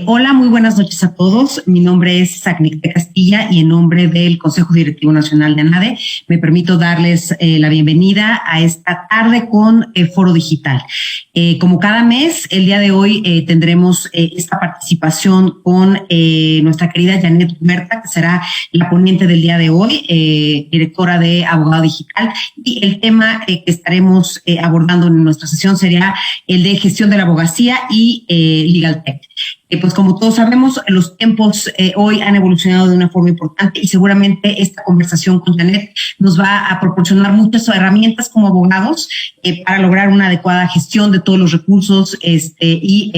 Hola, muy buenas noches a todos. Mi nombre es Sacnicté Castilla y en nombre del Consejo Directivo Nacional de ANADE me permito darles la bienvenida a esta tarde con Foro Digital. Como cada mes, el día de hoy tendremos esta participación con nuestra querida Janet Huerta, que será la ponente del día de hoy, directora de Abogado Digital, y el tema que estaremos abordando en nuestra sesión será el de gestión de la abogacía y Legal Tech. Pues como todos sabemos, los tiempos hoy han evolucionado de una forma importante y seguramente esta conversación con Janet nos va a proporcionar muchas herramientas como abogados para lograr una adecuada gestión de todos los recursos y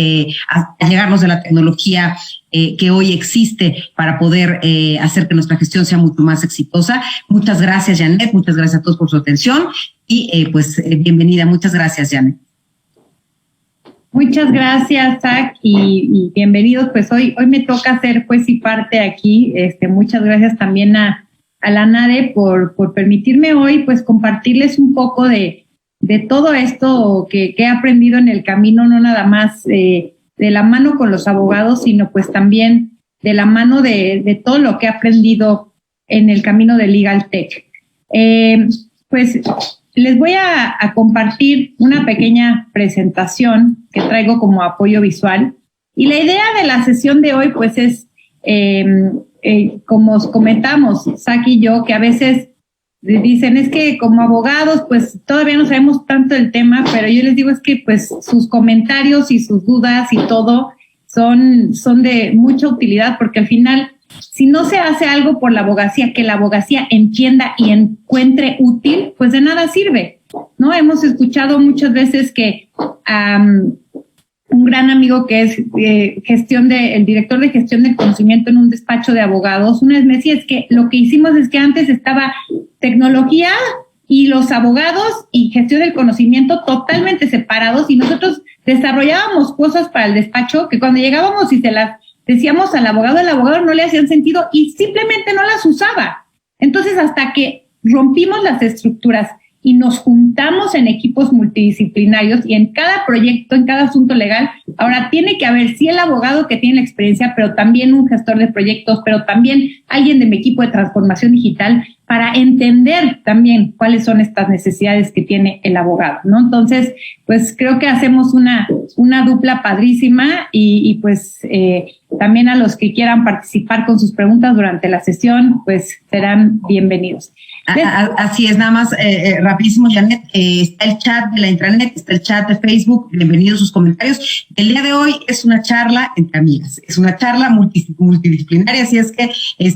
llegarnos de la tecnología que hoy existe para poder hacer que nuestra gestión sea mucho más exitosa. Muchas gracias, Janet. Muchas gracias a todos por su atención y bienvenida. Muchas gracias, Janet. Muchas gracias, Zach, y bienvenidos. Pues hoy me toca ser juez y parte aquí. Muchas gracias también a la ANADE por permitirme hoy pues compartirles un poco de todo esto que he aprendido en el camino, no nada más de la mano con los abogados, sino pues también de la mano de todo lo que he aprendido en el camino de Legal Tech. Pues les voy a compartir una pequeña presentación que traigo como apoyo visual. Y la idea de la sesión de hoy, pues, es, como os comentamos, Zach y yo, que a veces dicen, es que como abogados, pues, todavía no sabemos tanto del tema, pero yo les digo, es que, pues, sus comentarios y sus dudas y todo son de mucha utilidad, porque al final, si no se hace algo por la abogacía, que la abogacía entienda y encuentre útil, pues de nada sirve, ¿no? Hemos escuchado muchas veces que un gran amigo que es el director de gestión del conocimiento en un despacho de abogados, una vez me decía, es que lo que hicimos es que antes estaba tecnología y los abogados y gestión del conocimiento totalmente separados y nosotros desarrollábamos cosas para el despacho que cuando llegábamos y se las decíamos al abogado, el abogado no le hacían sentido y simplemente no las usaba. Entonces, hasta que rompimos las estructuras y nos juntamos en equipos multidisciplinarios y en cada proyecto, en cada asunto legal, ahora tiene que haber sí el abogado que tiene la experiencia, pero también un gestor de proyectos, pero también alguien de mi equipo de transformación digital para entender también cuáles son estas necesidades que tiene el abogado, ¿no? Entonces, pues creo que hacemos una dupla padrísima y pues también a los que quieran participar con sus preguntas durante la sesión, pues serán bienvenidos. Así es, nada más rapidísimo, Janet, está el chat de la intranet, está el chat de Facebook, bienvenidos sus comentarios. El día de hoy es una charla entre amigas, es una charla multidisciplinaria, así es que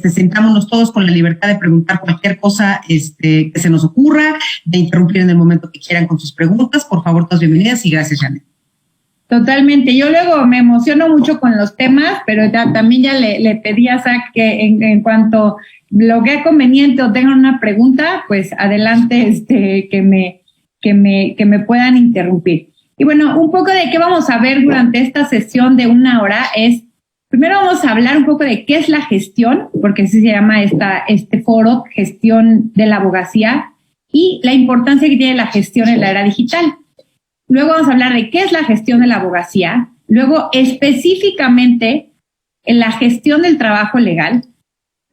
sentámonos todos con la libertad de preguntar cualquier cosa que se nos ocurra, de interrumpir en el momento que quieran con sus preguntas. Por favor, todas bienvenidas y gracias, Janet. Totalmente. Yo luego me emociono mucho con los temas, pero también le pedí a Zach que en cuanto lo que es conveniente o tengan una pregunta, pues adelante que me puedan interrumpir. Y bueno, un poco de qué vamos a ver durante esta sesión de 1 hora es, primero vamos a hablar un poco de qué es la gestión, porque así se llama este foro, gestión de la abogacía, y la importancia que tiene la gestión en la era digital. Luego vamos a hablar de qué es la gestión de la abogacía, luego específicamente en la gestión del trabajo legal,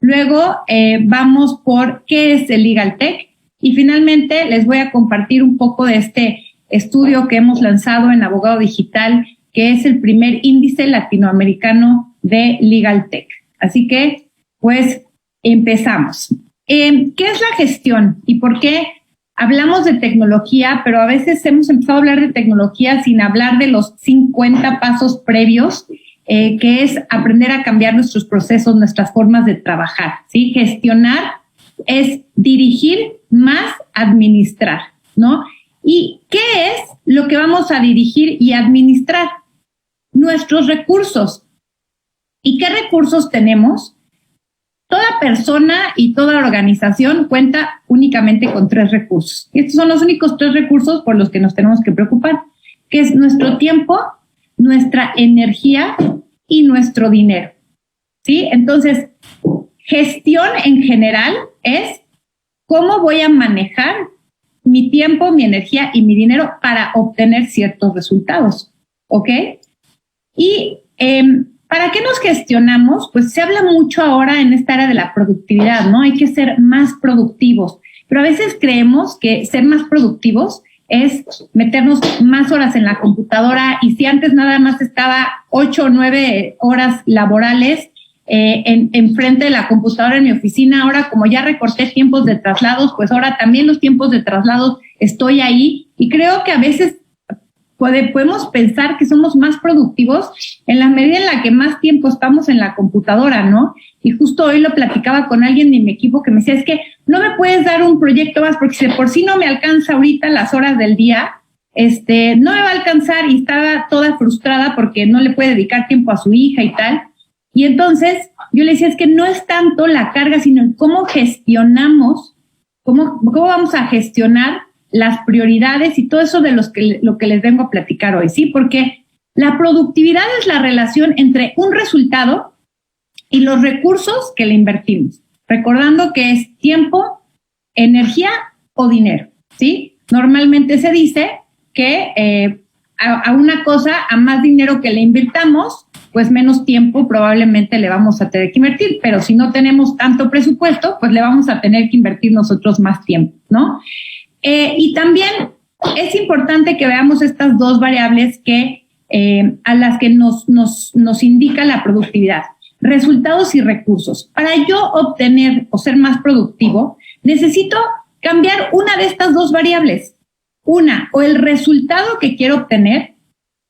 luego vamos por qué es el Legal Tech y finalmente les voy a compartir un poco de este estudio que hemos lanzado en Abogado Digital, que es el primer índice latinoamericano de Legal Tech. Así que, pues, empezamos. ¿Qué es la gestión y por qué hablamos de tecnología, pero a veces hemos empezado a hablar de tecnología sin hablar de los 50 pasos previos, que es aprender a cambiar nuestros procesos, nuestras formas de trabajar, ¿sí? Gestionar es dirigir más administrar, ¿no? ¿Y qué es lo que vamos a dirigir y administrar? Nuestros recursos. ¿Y qué recursos tenemos? Toda persona y toda organización cuenta únicamente con 3 recursos. Y estos son los únicos 3 recursos por los que nos tenemos que preocupar, que es nuestro tiempo, nuestra energía y nuestro dinero. ¿Sí? Entonces, gestión en general es cómo voy a manejar mi tiempo, mi energía y mi dinero para obtener ciertos resultados. ¿Ok? Y ¿para qué nos gestionamos? Pues se habla mucho ahora en esta era de la productividad, ¿no? Hay que ser más productivos, pero a veces creemos que ser más productivos es meternos más horas en la computadora, y si antes nada más estaba 8 o 9 horas laborales en frente de la computadora en mi oficina, ahora como ya recorté tiempos de traslados, pues ahora también los tiempos de traslados estoy ahí, y creo que a veces podemos pensar que somos más productivos en la medida en la que más tiempo estamos en la computadora, ¿no? Y justo hoy lo platicaba con alguien de mi equipo que me decía, es que no me puedes dar un proyecto más porque si de por sí no me alcanza ahorita las horas del día, no me va a alcanzar, y estaba toda frustrada porque no le puede dedicar tiempo a su hija y tal. Y entonces yo le decía, es que no es tanto la carga, sino el cómo gestionamos, cómo vamos a gestionar las prioridades y todo eso de lo que les vengo a platicar hoy, ¿sí? Porque la productividad es la relación entre un resultado y los recursos que le invertimos, recordando que es tiempo, energía o dinero, ¿sí? Normalmente se dice que a una cosa, a más dinero que le invirtamos, pues menos tiempo probablemente le vamos a tener que invertir, pero si no tenemos tanto presupuesto, pues le vamos a tener que invertir nosotros más tiempo, ¿no? Y también es importante que veamos estas dos variables que a las que nos indica la productividad: resultados y recursos. Para yo obtener o ser más productivo, necesito cambiar una de estas dos variables. Una, o el resultado que quiero obtener.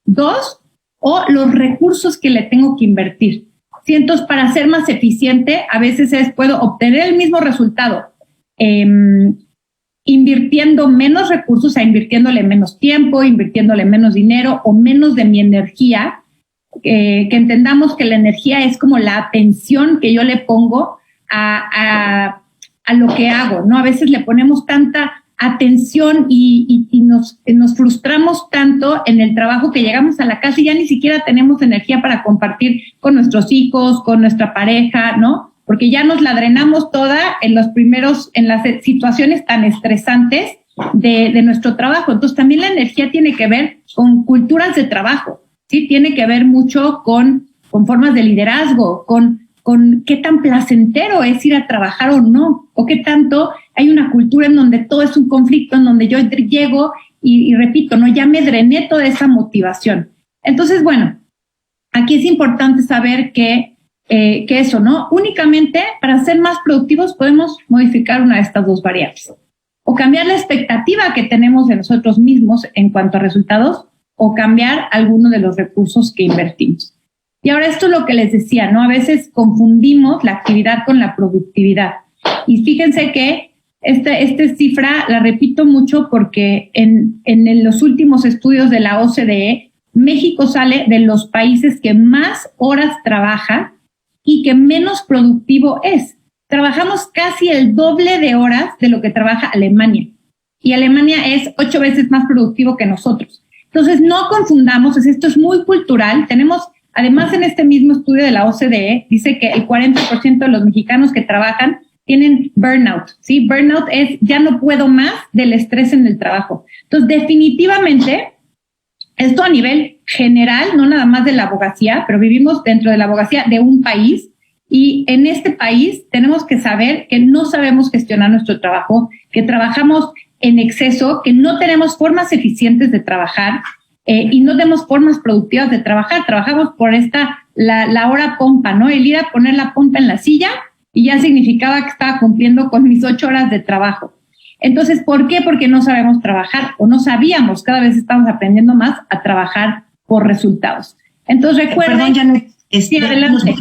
Dos, o los recursos que le tengo que invertir. ¿Sí? Entonces, para ser más eficiente, a veces puedo obtener el mismo resultado invirtiendo menos recursos, invirtiéndole menos tiempo, invirtiéndole menos dinero o menos de mi energía, que entendamos que la energía es como la atención que yo le pongo a lo que hago, ¿no? A veces le ponemos tanta atención y nos frustramos tanto en el trabajo que llegamos a la casa y ya ni siquiera tenemos energía para compartir con nuestros hijos, con nuestra pareja, ¿no? Porque ya nos la drenamos toda en las situaciones tan estresantes de nuestro trabajo. Entonces también la energía tiene que ver con culturas de trabajo, ¿sí? Tiene que ver mucho con formas de liderazgo, con qué tan placentero es ir a trabajar o no, o qué tanto hay una cultura en donde todo es un conflicto, en donde yo llego y repito, ¿no? Ya me drené toda esa motivación. Entonces, bueno, aquí es importante saber que eso, ¿no? Únicamente para ser más productivos podemos modificar una de estas dos variables. O cambiar la expectativa que tenemos de nosotros mismos en cuanto a resultados, o cambiar alguno de los recursos que invertimos. Y ahora esto es lo que les decía, ¿no? A veces confundimos la actividad con la productividad. Y fíjense que esta cifra la repito mucho porque en los últimos estudios de la OCDE, México sale de los países que más horas trabaja y que menos productivo es. Trabajamos casi el doble de horas de lo que trabaja Alemania. Y Alemania es 8 veces más productivo que nosotros. Entonces, no confundamos, esto es muy cultural. Tenemos, además, en este mismo estudio de la OCDE, dice que el 40% de los mexicanos que trabajan tienen burnout, ¿sí? Burnout es ya no puedo más del estrés en el trabajo. Entonces, definitivamente, esto a nivel general, no nada más de la abogacía, pero vivimos dentro de la abogacía de un país, y en este país tenemos que saber que no sabemos gestionar nuestro trabajo, que trabajamos en exceso, que no tenemos formas eficientes de trabajar y no tenemos formas productivas de trabajar. Trabajamos por la hora pompa, ¿no? El ir a poner la pompa en la silla y ya significaba que estaba cumpliendo con mis 8 horas de trabajo. Entonces, ¿por qué? Porque no sabemos trabajar o no sabíamos. Cada vez estamos aprendiendo más a trabajar por resultados. Entonces, recuerden... Perdón, Janet, sí, adelante.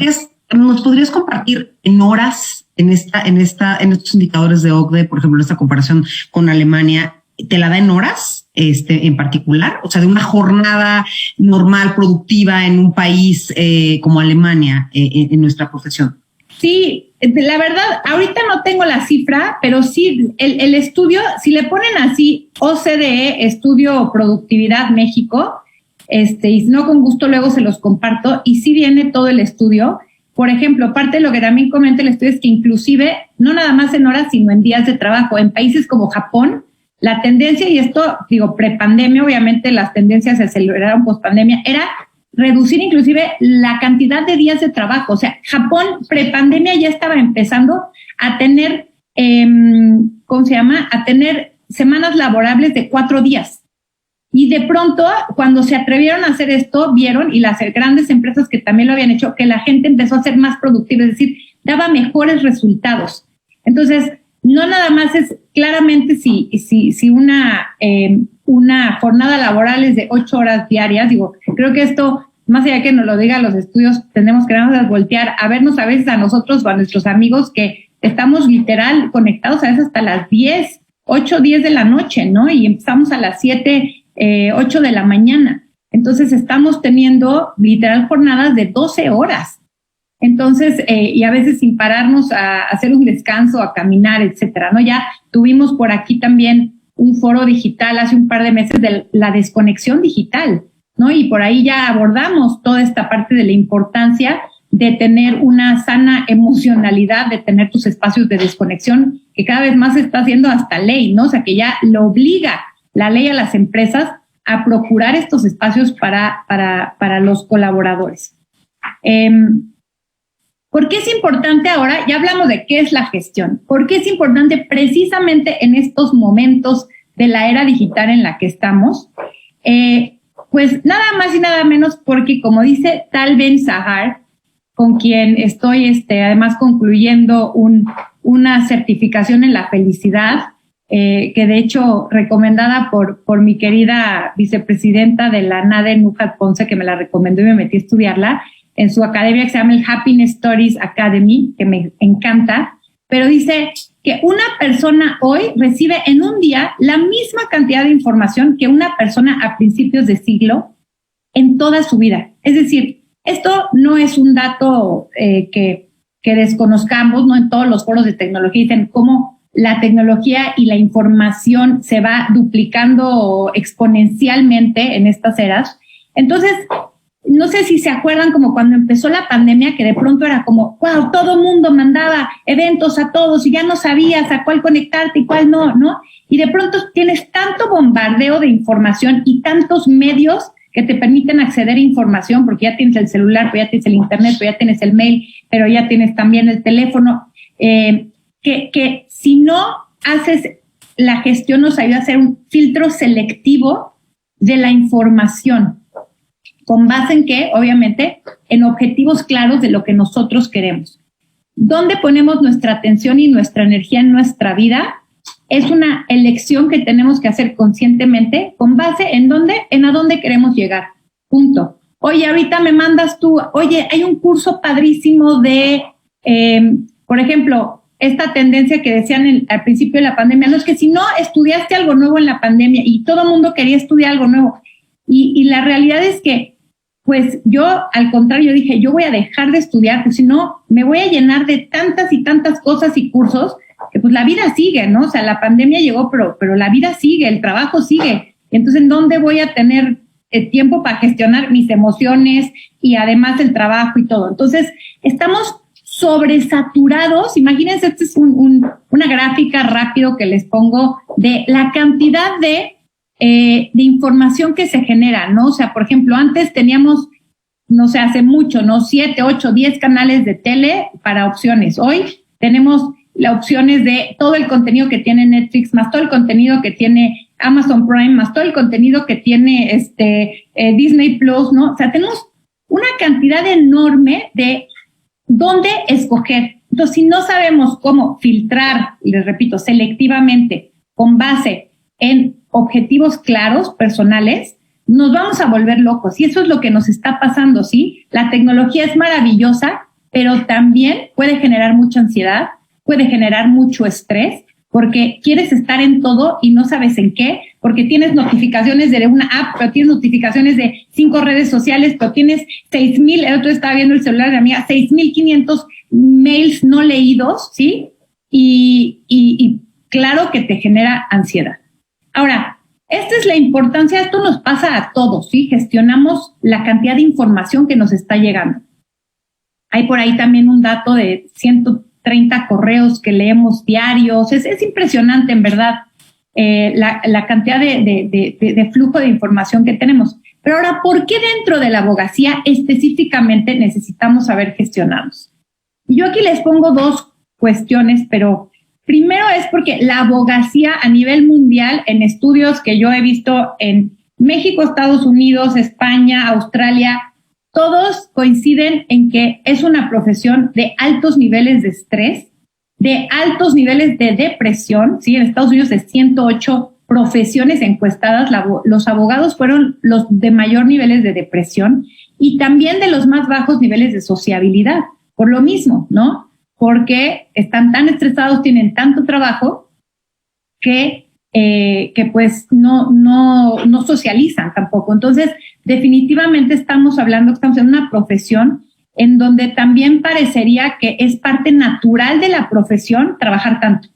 ¿Nos podrías compartir en horas en estos indicadores de OCDE, por ejemplo, esta comparación con Alemania, te la da en horas en particular? O sea, de una jornada normal, productiva en un país como Alemania, en nuestra profesión. Sí, la verdad, ahorita no tengo la cifra, pero sí, el estudio, si le ponen así, OCDE, Estudio Productividad México, y si no, con gusto luego se los comparto, y sí viene todo el estudio. Por ejemplo, parte de lo que también comenta el estudio es que inclusive, no nada más en horas, sino en días de trabajo, en países como Japón, la tendencia, y esto, digo, prepandemia, obviamente las tendencias se aceleraron pospandemia, era reducir inclusive la cantidad de días de trabajo. O sea, Japón prepandemia ya estaba empezando a tener, a tener semanas laborables de 4 días. Y de pronto, cuando se atrevieron a hacer esto, vieron, y las grandes empresas que también lo habían hecho, que la gente empezó a ser más productiva, es decir, daba mejores resultados. Entonces, no nada más es claramente si una jornada laboral es de 8 horas diarias, digo, creo que esto, más allá que nos lo digan los estudios, tenemos que voltear a vernos a veces a nosotros o a nuestros amigos que estamos literal conectados a veces hasta las 10, 8, 10 de la noche, ¿no? Y empezamos a las 7, 8 de la mañana. Entonces estamos teniendo literal jornadas de 12 horas. Entonces, y a veces sin pararnos a hacer un descanso, a caminar, etcétera, ¿no? Ya tuvimos por aquí también un foro digital hace un par de meses de la desconexión digital, ¿no? Y por ahí ya abordamos toda esta parte de la importancia de tener una sana emocionalidad, de tener tus espacios de desconexión, que cada vez más se está haciendo hasta ley, ¿no? O sea, que ya lo obliga la ley a las empresas a procurar estos espacios para los colaboradores. ¿Por qué es importante ahora? Ya hablamos de qué es la gestión. ¿Por qué es importante precisamente en estos momentos de la era digital en la que estamos? Pues nada más y nada menos porque, como dice Tal Ben-Shahar, con quien estoy además concluyendo una certificación en la felicidad, que de hecho recomendada por mi querida vicepresidenta de la NADE, Nujat Ponce, que me la recomendó y me metí a estudiarla, en su academia que se llama el Happiness Stories Academy, que me encanta, pero dice que una persona hoy recibe en un día la misma cantidad de información que una persona a principios de siglo en toda su vida. Es decir, esto no es un dato que desconozcamos, ¿no? En todos los foros de tecnología dicen cómo la tecnología y la información se va duplicando exponencialmente en estas eras. Entonces, no sé si se acuerdan como cuando empezó la pandemia, que de pronto era como, wow, todo mundo mandaba eventos a todos y ya no sabías a cuál conectarte y cuál no, ¿no? Y de pronto tienes tanto bombardeo de información y tantos medios que te permiten acceder a información, porque ya tienes el celular, pero ya tienes el internet, pero ya tienes el mail, pero ya tienes también el teléfono, que si no haces la gestión nos ayuda a hacer un filtro selectivo de la información. ¿Con base en qué? Obviamente, en objetivos claros de lo que nosotros queremos. ¿Dónde ponemos nuestra atención y nuestra energía en nuestra vida? Es una elección que tenemos que hacer conscientemente con base en a dónde queremos llegar. Punto. Oye, ahorita me mandas tú, oye, hay un curso padrísimo de, por ejemplo, esta tendencia que decían al principio de la pandemia, no es que si no estudiaste algo nuevo en la pandemia y todo el mundo quería estudiar algo nuevo. Y la realidad es que pues yo, al contrario, dije, yo voy a dejar de estudiar, porque si no, me voy a llenar de tantas y tantas cosas y cursos, que pues la vida sigue, ¿no? O sea, la pandemia llegó, pero la vida sigue, el trabajo sigue. Entonces, ¿en dónde voy a tener tiempo para gestionar mis emociones y además el trabajo y todo? Entonces, estamos sobresaturados. Imagínense, esta es una gráfica rápido que les pongo de la cantidad de información que se genera, ¿no? O sea, por ejemplo, antes teníamos, no sé, hace mucho, ¿no? 7, 8, 10 canales de tele para opciones. Hoy tenemos las opciones de todo el contenido que tiene Netflix, más todo el contenido que tiene Amazon Prime, más todo el contenido que tiene Disney Plus, ¿no? O sea, tenemos una cantidad enorme de dónde escoger. Entonces, si no sabemos cómo filtrar, les repito, selectivamente, con base en objetivos claros, personales, nos vamos a volver locos. Y eso es lo que nos está pasando, ¿sí? La tecnología es maravillosa, pero también puede generar mucha ansiedad, puede generar mucho estrés, porque quieres estar en todo y no sabes en qué, porque tienes notificaciones de una app, pero tienes notificaciones de 5 redes sociales, pero tienes 6,000, el otro estaba viendo el celular de mi amiga, 6,500 mails no leídos, ¿sí? Y claro que te genera ansiedad. Ahora, esta es la importancia, esto nos pasa a todos, ¿sí? Gestionamos la cantidad de información que nos está llegando. Hay por ahí también un dato de 130 correos que leemos diarios. Es impresionante, en verdad, la cantidad de flujo de información que tenemos. Pero ahora, ¿por qué dentro de la abogacía específicamente necesitamos saber gestionarnos? Y yo aquí les pongo dos cuestiones, pero primero es porque la abogacía a nivel mundial, en estudios que yo he visto en México, Estados Unidos, España, Australia, todos coinciden en que es una profesión de altos niveles de estrés, de altos niveles de depresión, ¿sí? En Estados Unidos de 108 profesiones encuestadas, los abogados fueron los de mayor niveles de depresión y también de los más bajos niveles de sociabilidad, por lo mismo, ¿no? Porque están tan estresados, tienen tanto trabajo que pues no socializan tampoco. Entonces, definitivamente estamos en una profesión en donde también parecería que es parte natural de la profesión trabajar tanto.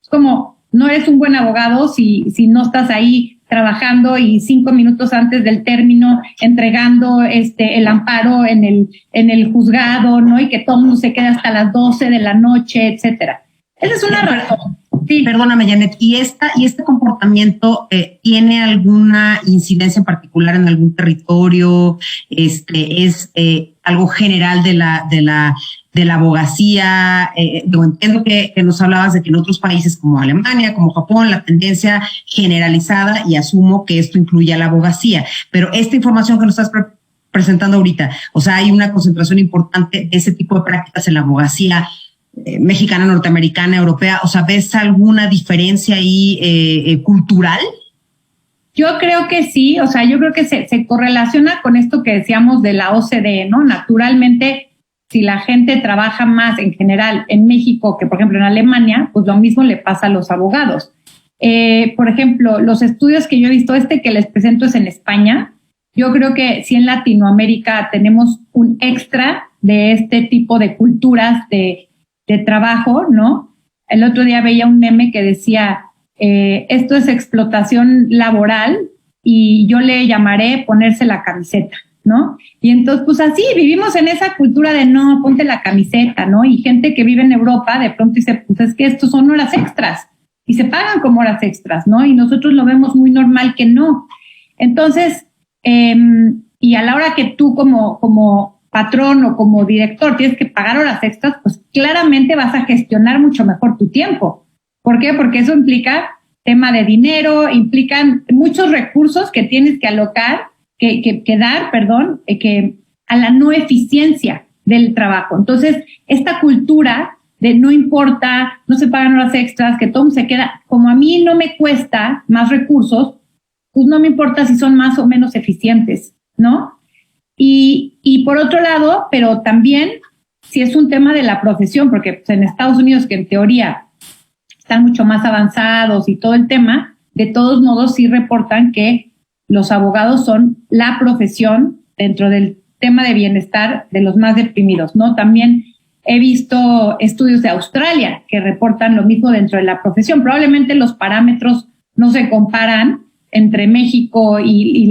Es como, no eres un buen abogado si no estás ahí trabajando y 5 minutos antes del término entregando el amparo en el juzgado, ¿no? Y que todo el mundo se queda hasta las 12 de la noche, etcétera. Esa es una razón. Sí. Perdóname, Janet, ¿y este comportamiento tiene alguna incidencia en particular en algún territorio? ¿Es algo general de la abogacía? Yo entiendo que nos hablabas de que en otros países como Alemania, como Japón, la tendencia generalizada, y asumo que esto incluye a la abogacía, pero esta información que nos estás presentando ahorita, o sea, hay una concentración importante de ese tipo de prácticas en la abogacía mexicana, norteamericana, europea. O sea, ¿ves alguna diferencia ahí cultural? Yo creo que sí, o sea, yo creo que se correlaciona con esto que decíamos de la OCDE, ¿no? Naturalmente, si la gente trabaja más en general en México que, por ejemplo, en Alemania, pues lo mismo le pasa a los abogados. Por ejemplo, los estudios que yo he visto, que les presento es en España. Yo creo que sí en Latinoamérica tenemos un extra de este tipo de culturas de trabajo, ¿no? El otro día veía un meme que decía, esto es explotación laboral y yo le llamaré ponerse la camiseta, ¿no? Y entonces, pues así, vivimos en esa cultura de no, ponte la camiseta, ¿no? Y gente que vive en Europa de pronto dice, pues es que estos son horas extras y se pagan como horas extras, ¿no? Y nosotros lo vemos muy normal que no. Entonces, y a la hora que tú como patrón o como director tienes que pagar horas extras, pues claramente vas a gestionar mucho mejor tu tiempo. ¿Por qué? Porque eso implica tema de dinero, implican muchos recursos que tienes que alocar, que dar a la no eficiencia del trabajo. Entonces, esta cultura de no importa, no se pagan horas extras, que todo se queda, como a mí no me cuesta más recursos, pues no me importa si son más o menos eficientes, ¿no? Y por otro lado, pero también si es un tema de la profesión, porque pues, en Estados Unidos, que en teoría están mucho más avanzados y todo el tema, de todos modos sí reportan que los abogados son la profesión dentro del tema de bienestar de los más deprimidos, ¿no? También he visto estudios de Australia que reportan lo mismo dentro de la profesión. Probablemente los parámetros no se comparan entre México y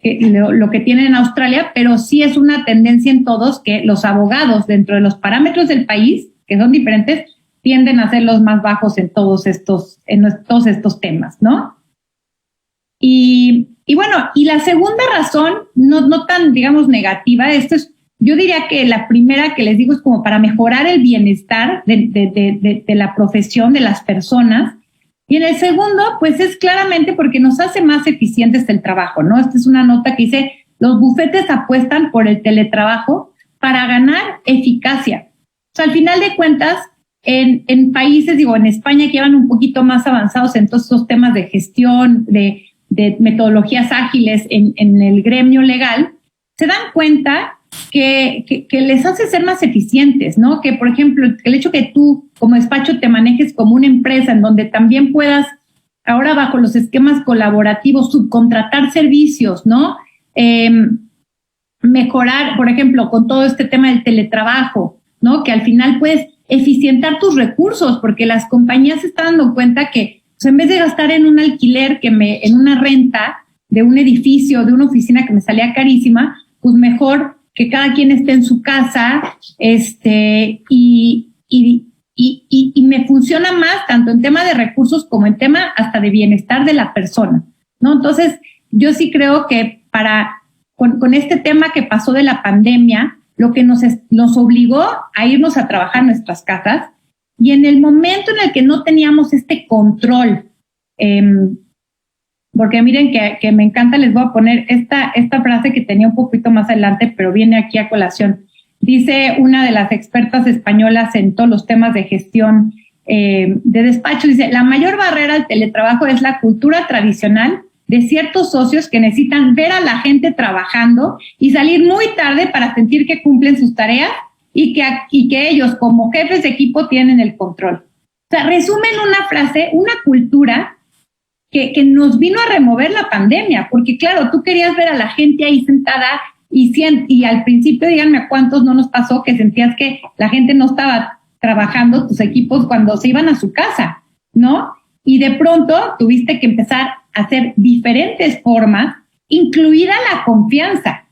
lo que tienen en Australia, pero sí es una tendencia en todos que los abogados dentro de los parámetros del país, que son diferentes, tienden a ser los más bajos en todos estos temas, ¿no? Y bueno, y la segunda razón, no tan, digamos, negativa, yo diría que la primera que les digo es como para mejorar el bienestar de la profesión, de las personas. Y en el segundo, pues es claramente porque nos hace más eficientes el trabajo, ¿no? Esta es una nota que dice, los bufetes apuestan por el teletrabajo para ganar eficacia. O sea, al final de cuentas, en países, en España que llevan un poquito más avanzados en todos estos temas de gestión, de metodologías ágiles en el gremio legal, se dan cuenta que les hace ser más eficientes, ¿no? Que, por ejemplo, el hecho que tú como despacho te manejes como una empresa en donde también puedas, ahora bajo los esquemas colaborativos, subcontratar servicios, ¿no? Mejorar, por ejemplo, con todo este tema del teletrabajo, ¿no? Que al final puedes eficientar tus recursos, porque las compañías se están dando cuenta que pues, en vez de gastar en un alquiler, en una renta de un edificio, de una oficina que me salía carísima, pues mejor que cada quien esté en su casa, y me funciona más tanto en tema de recursos como en tema hasta de bienestar de la persona, ¿no? Entonces, yo sí creo que con este tema que pasó de la pandemia, lo que nos obligó a irnos a trabajar en nuestras casas, y en el momento en el que no teníamos este control, porque miren que me encanta, les voy a poner esta frase que tenía un poquito más adelante, pero viene aquí a colación. Dice una de las expertas españolas en todos los temas de gestión de despacho, dice, la mayor barrera al teletrabajo es la cultura tradicional de ciertos socios que necesitan ver a la gente trabajando y salir muy tarde para sentir que cumplen sus tareas y que ellos como jefes de equipo tienen el control. O sea, resumen una frase, una cultura que nos vino a remover la pandemia, porque claro, tú querías ver a la gente ahí sentada y al principio, díganme a cuántos no nos pasó que sentías que la gente no estaba trabajando, tus equipos, cuando se iban a su casa, ¿no? Y de pronto tuviste que empezar a hacer diferentes formas, incluida la confianza,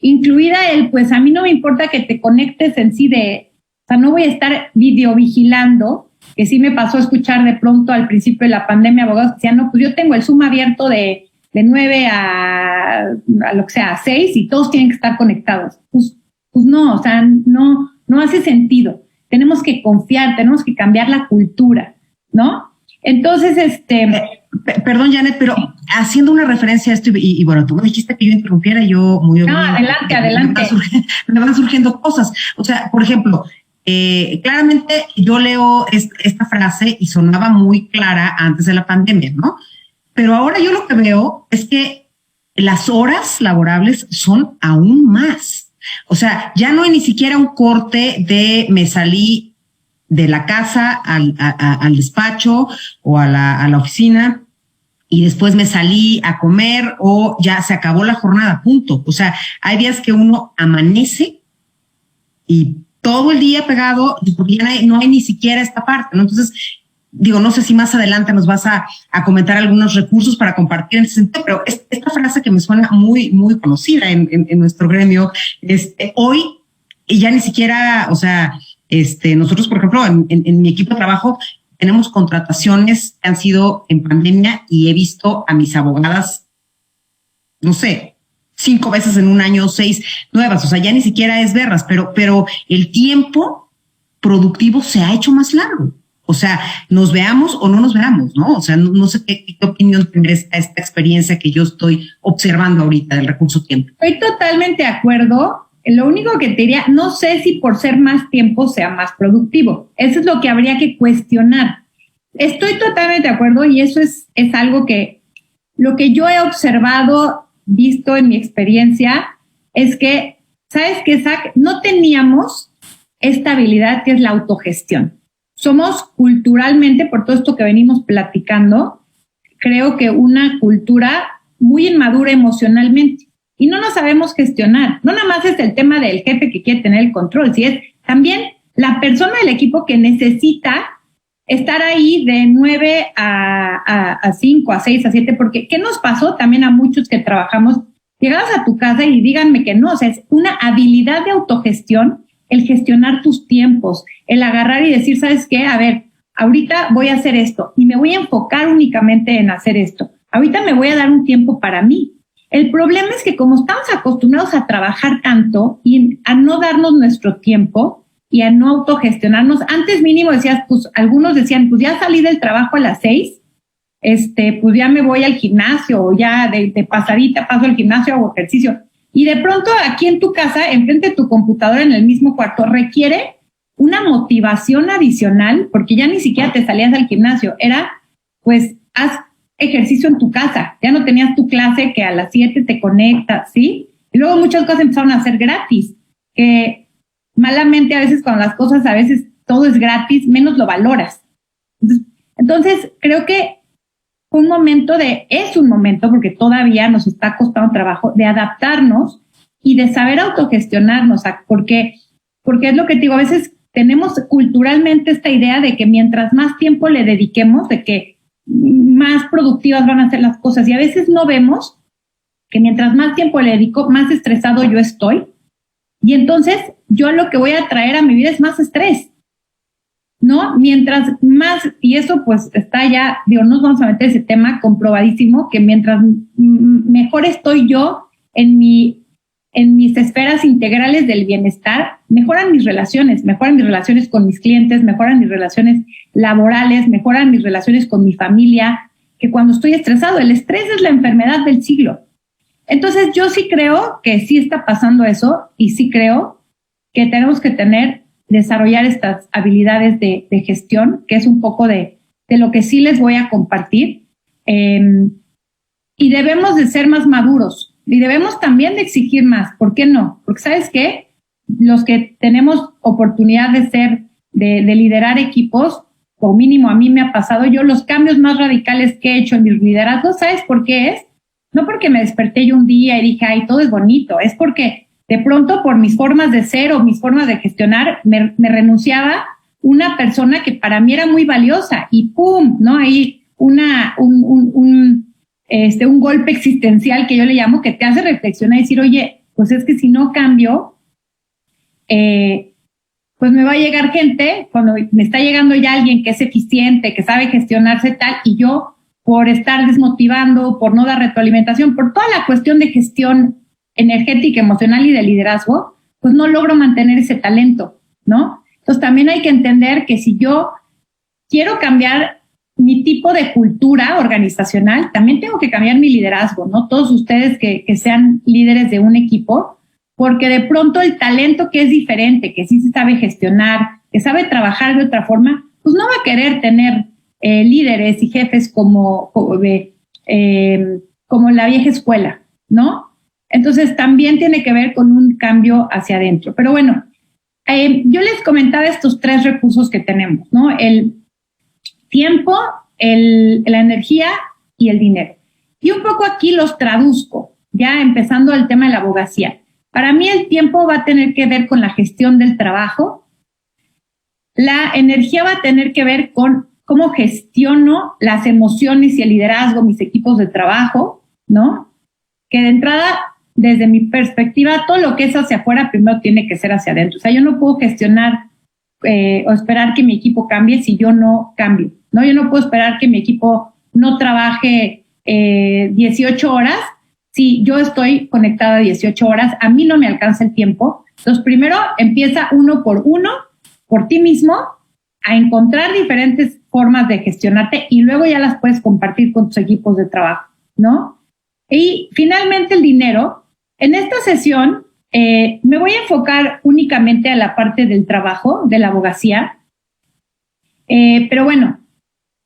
incluida pues a mí no me importa que te conectes en sí o sea, no voy a estar videovigilando, que sí me pasó a escuchar de pronto al principio de la pandemia abogados que decían, no, pues yo tengo el Zoom abierto de 9 a lo que sea, a 6 y todos tienen que estar conectados. Pues no, o sea, no hace sentido. Tenemos que confiar, tenemos que cambiar la cultura, ¿no? Entonces, Perdón, Janet, pero haciendo una referencia a esto, y bueno, tú me dijiste que yo interrumpiera, yo muy no, adelante. Me van surgiendo cosas. O sea, por ejemplo, claramente yo leo esta frase y sonaba muy clara antes de la pandemia, ¿no? Pero ahora yo lo que veo es que las horas laborables son aún más. O sea, ya no hay ni siquiera un corte de me salí de la casa al despacho o a la oficina y después me salí a comer o ya se acabó la jornada, punto. O sea, hay días que uno amanece y todo el día pegado, porque ya no hay ni siquiera esta parte, ¿no? Entonces, digo, no sé si más adelante nos vas a comentar algunos recursos para compartir en ese sentido, pero esta frase que me suena muy, muy conocida en nuestro gremio, hoy ya ni siquiera, o sea, nosotros, por ejemplo, en mi equipo de trabajo tenemos contrataciones que han sido en pandemia y he visto a mis abogadas, no sé, 5 veces en un año, 6 nuevas, o sea, ya ni siquiera es verlas, pero el tiempo productivo se ha hecho más largo. O sea, nos veamos o no nos veamos, ¿no? O sea, no sé qué opinión tendrás a esta experiencia que yo estoy observando ahorita del recurso tiempo. Estoy totalmente de acuerdo. Lo único que te diría, no sé si por ser más tiempo sea más productivo. Eso es lo que habría que cuestionar. Estoy totalmente de acuerdo y eso es algo que lo que yo he observado, visto en mi experiencia, es que, ¿sabes qué, Zach? No teníamos esta habilidad que es la autogestión. Somos culturalmente, por todo esto que venimos platicando, creo que una cultura muy inmadura emocionalmente y no nos sabemos gestionar. No nada más es el tema del jefe que quiere tener el control, si es también la persona del equipo que necesita estar ahí de 9 a 5, a 6, a 7, porque ¿qué nos pasó también a muchos que trabajamos? Llegabas a tu casa y díganme que no, o sea, es una habilidad de autogestión el gestionar tus tiempos, el agarrar y decir, ¿sabes qué? A ver, ahorita voy a hacer esto y me voy a enfocar únicamente en hacer esto. Ahorita me voy a dar un tiempo para mí. El problema es que como estamos acostumbrados a trabajar tanto y a no darnos nuestro tiempo y a no autogestionarnos, antes mínimo decías, pues algunos decían, pues ya salí del trabajo a las 6, pues ya me voy al gimnasio o ya de pasadita paso al gimnasio, hago ejercicio. Y de pronto aquí en tu casa, enfrente de tu computadora en el mismo cuarto, requiere una motivación adicional, porque ya ni siquiera te salías al gimnasio, era pues haz ejercicio en tu casa, ya no tenías tu clase que a las 7 te conectas, ¿sí? Y luego muchas cosas empezaron a ser gratis, que malamente a veces cuando las cosas a veces todo es gratis, menos lo valoras. Entonces creo que es un momento, porque todavía nos está costando trabajo, de adaptarnos y de saber autogestionarnos, porque es lo que te digo, a veces tenemos culturalmente esta idea de que mientras más tiempo le dediquemos, de que más productivas van a ser las cosas, y a veces no vemos que mientras más tiempo le dedico, más estresado yo estoy, y entonces yo lo que voy a traer a mi vida es más estrés, ¿no? Mientras más, y eso pues está ya, digo, no nos vamos a meter ese tema comprobadísimo, que mientras mejor estoy yo en mis esferas integrales del bienestar, mejoran mis relaciones con mis clientes, mejoran mis relaciones laborales, mejoran mis relaciones con mi familia, que cuando estoy estresado. El estrés es la enfermedad del siglo. Entonces, yo sí creo que sí está pasando eso y sí creo que tenemos que desarrollar estas habilidades de gestión, que es un poco de lo que sí les voy a compartir. Y debemos de ser más maduros y debemos también de exigir más. ¿Por qué no? Porque, ¿sabes qué? Los que tenemos oportunidad de liderar equipos, o mínimo a mí me ha pasado, yo los cambios más radicales que he hecho en mi liderazgo, ¿sabes por qué es? No porque me desperté yo un día y dije, ay, todo es bonito, es porque de pronto por mis formas de ser o mis formas de gestionar me renunciaba una persona que para mí era muy valiosa y ¡pum!, ¿no? Ahí un golpe existencial que yo le llamo, que te hace reflexionar y decir, oye, pues es que si no cambio, pues me va a llegar gente, cuando me está llegando ya alguien que es eficiente, que sabe gestionarse tal, y yo por estar desmotivando, por no dar retroalimentación, por toda la cuestión de gestión energética, emocional y de liderazgo, pues no logro mantener ese talento, ¿no? Entonces también hay que entender que si yo quiero cambiar mi tipo de cultura organizacional, también tengo que cambiar mi liderazgo, ¿no? Todos ustedes que sean líderes de un equipo, porque de pronto el talento que es diferente, que sí se sabe gestionar, que sabe trabajar de otra forma, pues no va a querer tener líderes y jefes como la vieja escuela, ¿no? Entonces también tiene que ver con un cambio hacia adentro. Pero bueno, yo les comentaba estos 3 recursos que tenemos, ¿no? El tiempo, la energía y el dinero. Y un poco aquí los traduzco, ya empezando el tema de la abogacía. Para mí el tiempo va a tener que ver con la gestión del trabajo. La energía va a tener que ver con cómo gestiono las emociones y el liderazgo, mis equipos de trabajo, ¿no? Que de entrada, desde mi perspectiva, todo lo que es hacia afuera primero tiene que ser hacia adentro. O sea, yo no puedo gestionar o esperar que mi equipo cambie si yo no cambio, ¿no? Yo no puedo esperar que mi equipo no trabaje 18 horas si yo estoy conectada 18 horas. A mí no me alcanza el tiempo. Entonces, primero empieza uno por ti mismo, a encontrar diferentes formas de gestionarte y luego ya las puedes compartir con tus equipos de trabajo, ¿no? Y finalmente el dinero. En esta sesión me voy a enfocar únicamente a la parte del trabajo, de la abogacía, pero bueno,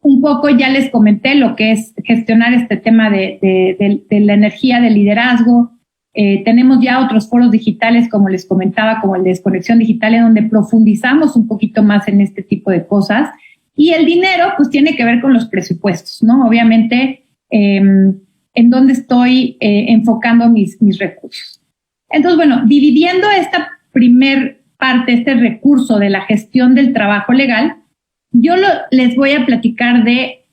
un poco ya les comenté lo que es gestionar este tema de la energía, del liderazgo. Tenemos ya otros foros digitales, como les comentaba, como el de Desconexión Digital, en donde profundizamos un poquito más en este tipo de cosas. Y el dinero, pues tiene que ver con los presupuestos, ¿no? Obviamente, en dónde estoy enfocando mis recursos. Entonces, bueno, dividiendo esta primer parte, este recurso de la gestión del trabajo legal, yo les voy a platicar de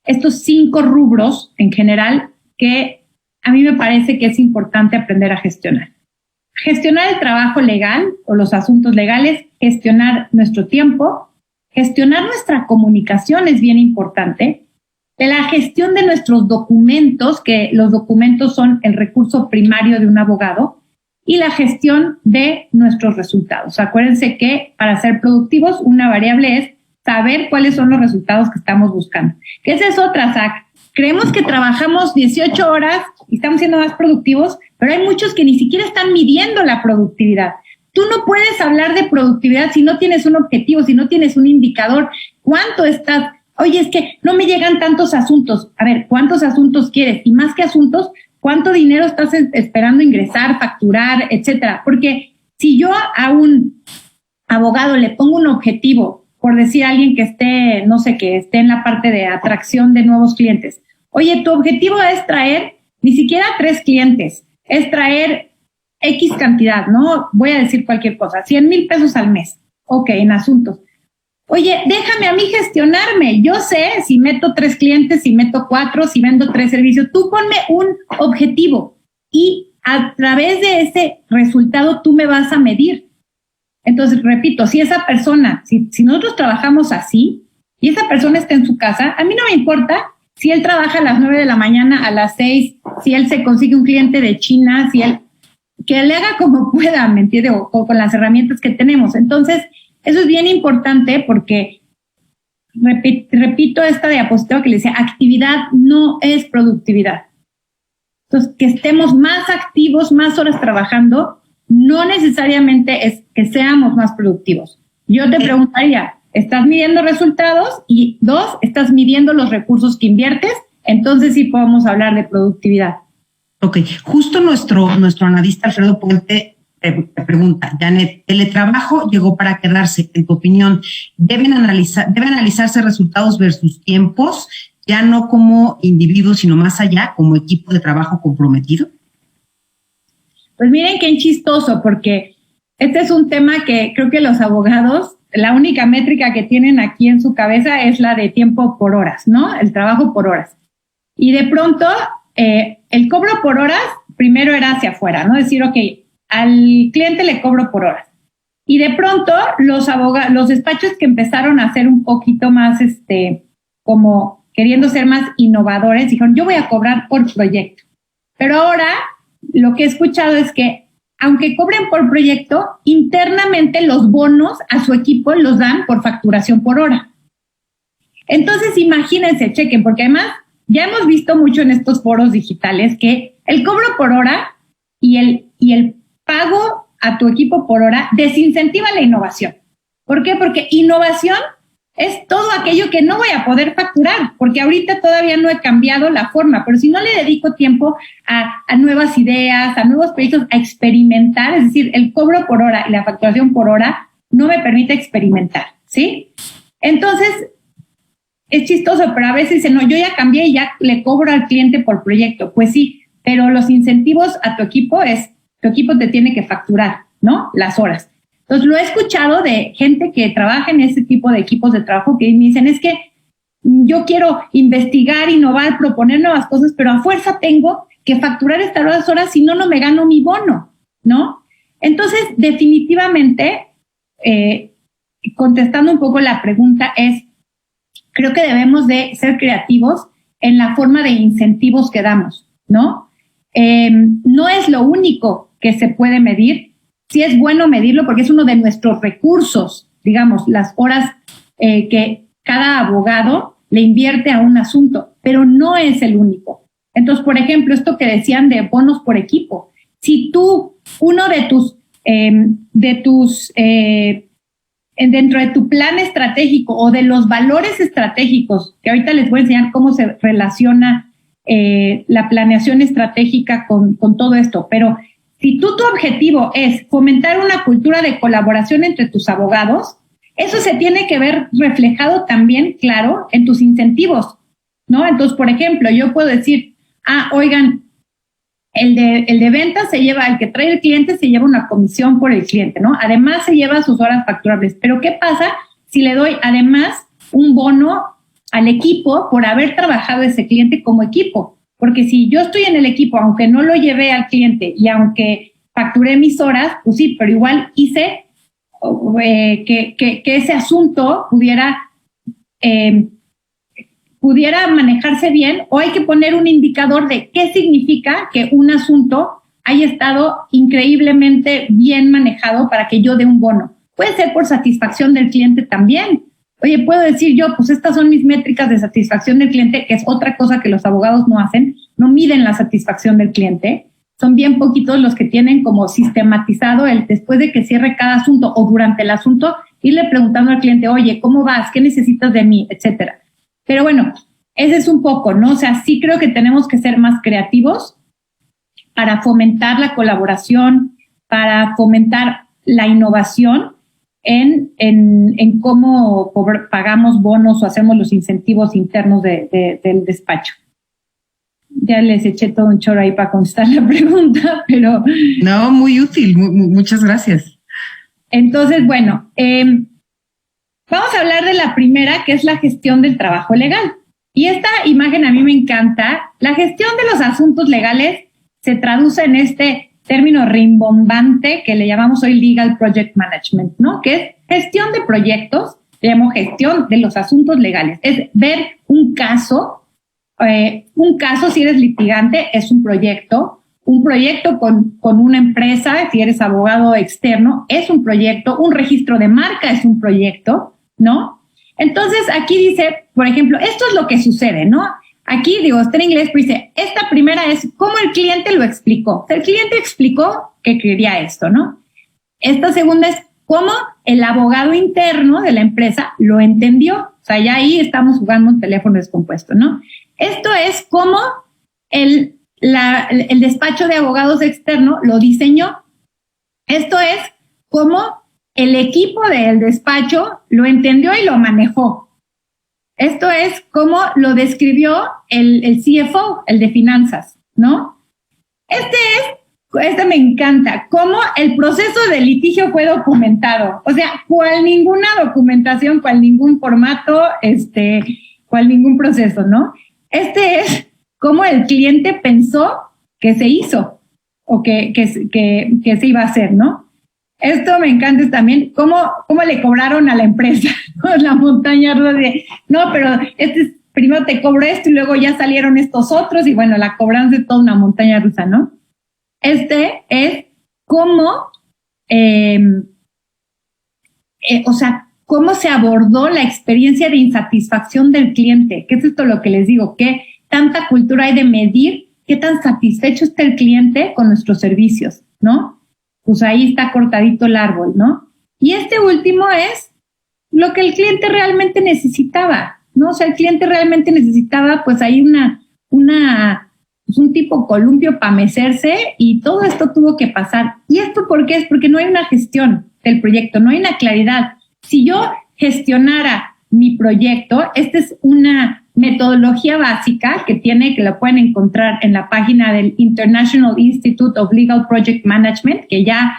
estos 5 rubros en general que a mí me parece que es importante aprender a gestionar. Gestionar el trabajo legal o los asuntos legales, gestionar nuestro tiempo, gestionar nuestra comunicación es bien importante, de la gestión de nuestros documentos, que los documentos son el recurso primario de un abogado, y la gestión de nuestros resultados. Acuérdense que para ser productivos, una variable es saber cuáles son los resultados que estamos buscando. Que esa es otra, Zach. Creemos que trabajamos 18 horas y estamos siendo más productivos, pero hay muchos que ni siquiera están midiendo la productividad. Tú no puedes hablar de productividad si no tienes un objetivo, si no tienes un indicador. ¿Cuánto estás? Oye, es que no me llegan tantos asuntos. A ver, ¿cuántos asuntos quieres? Y más que asuntos, ¿cuánto dinero estás esperando ingresar, facturar, etcétera? Porque si yo a un abogado le pongo un objetivo, por decir a alguien que esté, no sé, que esté en la parte de atracción de nuevos clientes. Oye, tu objetivo es traer ni siquiera 3 clientes, es traer X cantidad, ¿no? Voy a decir cualquier cosa, 100,000 pesos al mes. Ok, en asuntos. Oye, déjame a mí gestionarme. Yo sé si meto 3 clientes, si meto 4, si vendo 3 servicios. Tú ponme un objetivo y a través de ese resultado tú me vas a medir. Entonces, repito, si esa persona, si nosotros trabajamos así y esa persona está en su casa, a mí no me importa si él trabaja a las 9 de la mañana, a las 6, si él se consigue un cliente de China, que le haga como pueda, ¿me entiende? O con las herramientas que tenemos. Entonces, eso es bien importante porque, repito esta diapositiva que le decía, actividad no es productividad. Entonces, que estemos más activos, más horas trabajando, no necesariamente es que seamos más productivos. Yo te preguntaría, ¿estás midiendo resultados? Y 2, ¿estás midiendo los recursos que inviertes? Entonces sí podemos hablar de productividad. Ok, justo nuestro analista Alfredo Puente te pregunta, Janet, ¿teletrabajo llegó para quedarse? En tu opinión, ¿deben analizarse resultados versus tiempos, ya no como individuos, sino más allá, como equipo de trabajo comprometido? Pues miren qué chistoso, porque este es un tema que creo que los abogados, la única métrica que tienen aquí en su cabeza es la de tiempo por horas, ¿no? El trabajo por horas. Y de pronto, el cobro por horas primero era hacia afuera, ¿no? Decir, ok, al cliente le cobro por horas. Y de pronto, los despachos que empezaron a ser un poquito más, como queriendo ser más innovadores, dijeron, yo voy a cobrar por proyecto. Pero ahora, lo que he escuchado es que, aunque cobren por proyecto, internamente los bonos a su equipo los dan por facturación por hora. Entonces, imagínense, chequen, porque además ya hemos visto mucho en estos foros digitales que el cobro por hora y el pago a tu equipo por hora desincentiva la innovación. ¿Por qué? Porque innovación es todo aquello que no voy a poder facturar, porque ahorita todavía no he cambiado la forma, pero si no le dedico tiempo a nuevas ideas, a nuevos proyectos, a experimentar, es decir, el cobro por hora y la facturación por hora no me permite experimentar, ¿sí? Entonces, es chistoso, pero a veces dicen, no, yo ya cambié y ya le cobro al cliente por proyecto. Pues sí, pero los incentivos a tu equipo tu equipo te tiene que facturar, ¿no? Las horas. Entonces, lo he escuchado de gente que trabaja en ese tipo de equipos de trabajo que me dicen, es que yo quiero investigar, innovar, proponer nuevas cosas, pero a fuerza tengo que facturar estas horas, si no, no me gano mi bono, ¿no? Entonces, definitivamente, contestando un poco la pregunta creo que debemos de ser creativos en la forma de incentivos que damos, ¿no? No es lo único que se puede medir. Sí es bueno medirlo porque es uno de nuestros recursos, digamos, las horas que cada abogado le invierte a un asunto, pero no es el único. Entonces, por ejemplo, esto que decían de bonos por equipo, si tú, uno dentro de tu plan estratégico o de los valores estratégicos, que ahorita les voy a enseñar cómo se relaciona la planeación estratégica con todo esto, pero si tu objetivo es fomentar una cultura de colaboración entre tus abogados, eso se tiene que ver reflejado también, claro, en tus incentivos, ¿no? Entonces, por ejemplo, yo puedo decir, oigan, el de ventas el que trae el cliente se lleva una comisión por el cliente, ¿no? Además se lleva sus horas facturables. Pero ¿qué pasa si le doy además un bono al equipo por haber trabajado ese cliente como equipo? Porque si yo estoy en el equipo, aunque no lo llevé al cliente y aunque facturé mis horas, pues sí, pero igual hice que ese asunto pudiera manejarse bien, o hay que poner un indicador de qué significa que un asunto haya estado increíblemente bien manejado para que yo dé un bono. Puede ser por satisfacción del cliente también. Oye, puedo decir yo, pues estas son mis métricas de satisfacción del cliente, que es otra cosa que los abogados no hacen, no miden la satisfacción del cliente. Son bien poquitos los que tienen como sistematizado después de que cierre cada asunto o durante el asunto, irle preguntando al cliente, oye, ¿cómo vas? ¿Qué necesitas de mí? Etcétera. Pero bueno, ese es un poco, ¿no? O sea, sí creo que tenemos que ser más creativos para fomentar la colaboración, para fomentar la innovación en cómo pagamos bonos o hacemos los incentivos internos del despacho. Ya les eché todo un choro ahí para contestar la pregunta, pero... No, muy útil, muchas gracias. Entonces, bueno, vamos a hablar de la primera, que es la gestión del trabajo legal. Y esta imagen a mí me encanta. La gestión de los asuntos legales se traduce en este término rimbombante que le llamamos hoy Legal Project Management, ¿no? Que es gestión de proyectos, le llamo gestión de los asuntos legales. Es ver un caso Un caso, si eres litigante, es un proyecto con una empresa, si eres abogado externo, es un proyecto, un registro de marca es un proyecto, ¿no? Entonces, aquí dice, por ejemplo, esto es lo que sucede, ¿no? Aquí, digo, está en inglés, pero dice, esta primera es cómo el cliente lo explicó. O sea, el cliente explicó que quería esto, ¿no? Esta segunda es cómo el abogado interno de la empresa lo entendió. O sea, ya ahí estamos jugando un teléfono descompuesto, ¿no? Esto es cómo el despacho de abogados externo lo diseñó. Esto es cómo el equipo del despacho lo entendió y lo manejó. Esto es cómo lo describió el CFO, el de finanzas, ¿no? Este me encanta, cómo el proceso de litigio fue documentado. O sea, cual ninguna documentación, cual ningún formato, cual ningún proceso, ¿no? Este es cómo el cliente pensó que se hizo o que se iba a hacer, ¿no? Esto me encanta también, cómo le cobraron a la empresa, ¿no? La montaña rusa de, no, pero primero te cobro esto y luego ya salieron estos otros y bueno, la cobranza es toda una montaña rusa, ¿no? Es cómo, cómo se abordó la experiencia de insatisfacción del cliente. ¿Qué es esto lo que les digo? ¿Qué tanta cultura hay de medir qué tan satisfecho está el cliente con nuestros servicios, ¿no? Pues ahí está cortadito el árbol, ¿no? Y este último es lo que el cliente realmente necesitaba, ¿no? O sea, el cliente realmente necesitaba, pues ahí pues un tipo columpio para mecerse y todo esto tuvo que pasar. ¿Y esto por qué? Es porque no hay una gestión del proyecto, no hay una claridad. Si yo gestionara mi proyecto, esta es una metodología básica que la pueden encontrar en la página del International Institute of Legal Project Management, que ya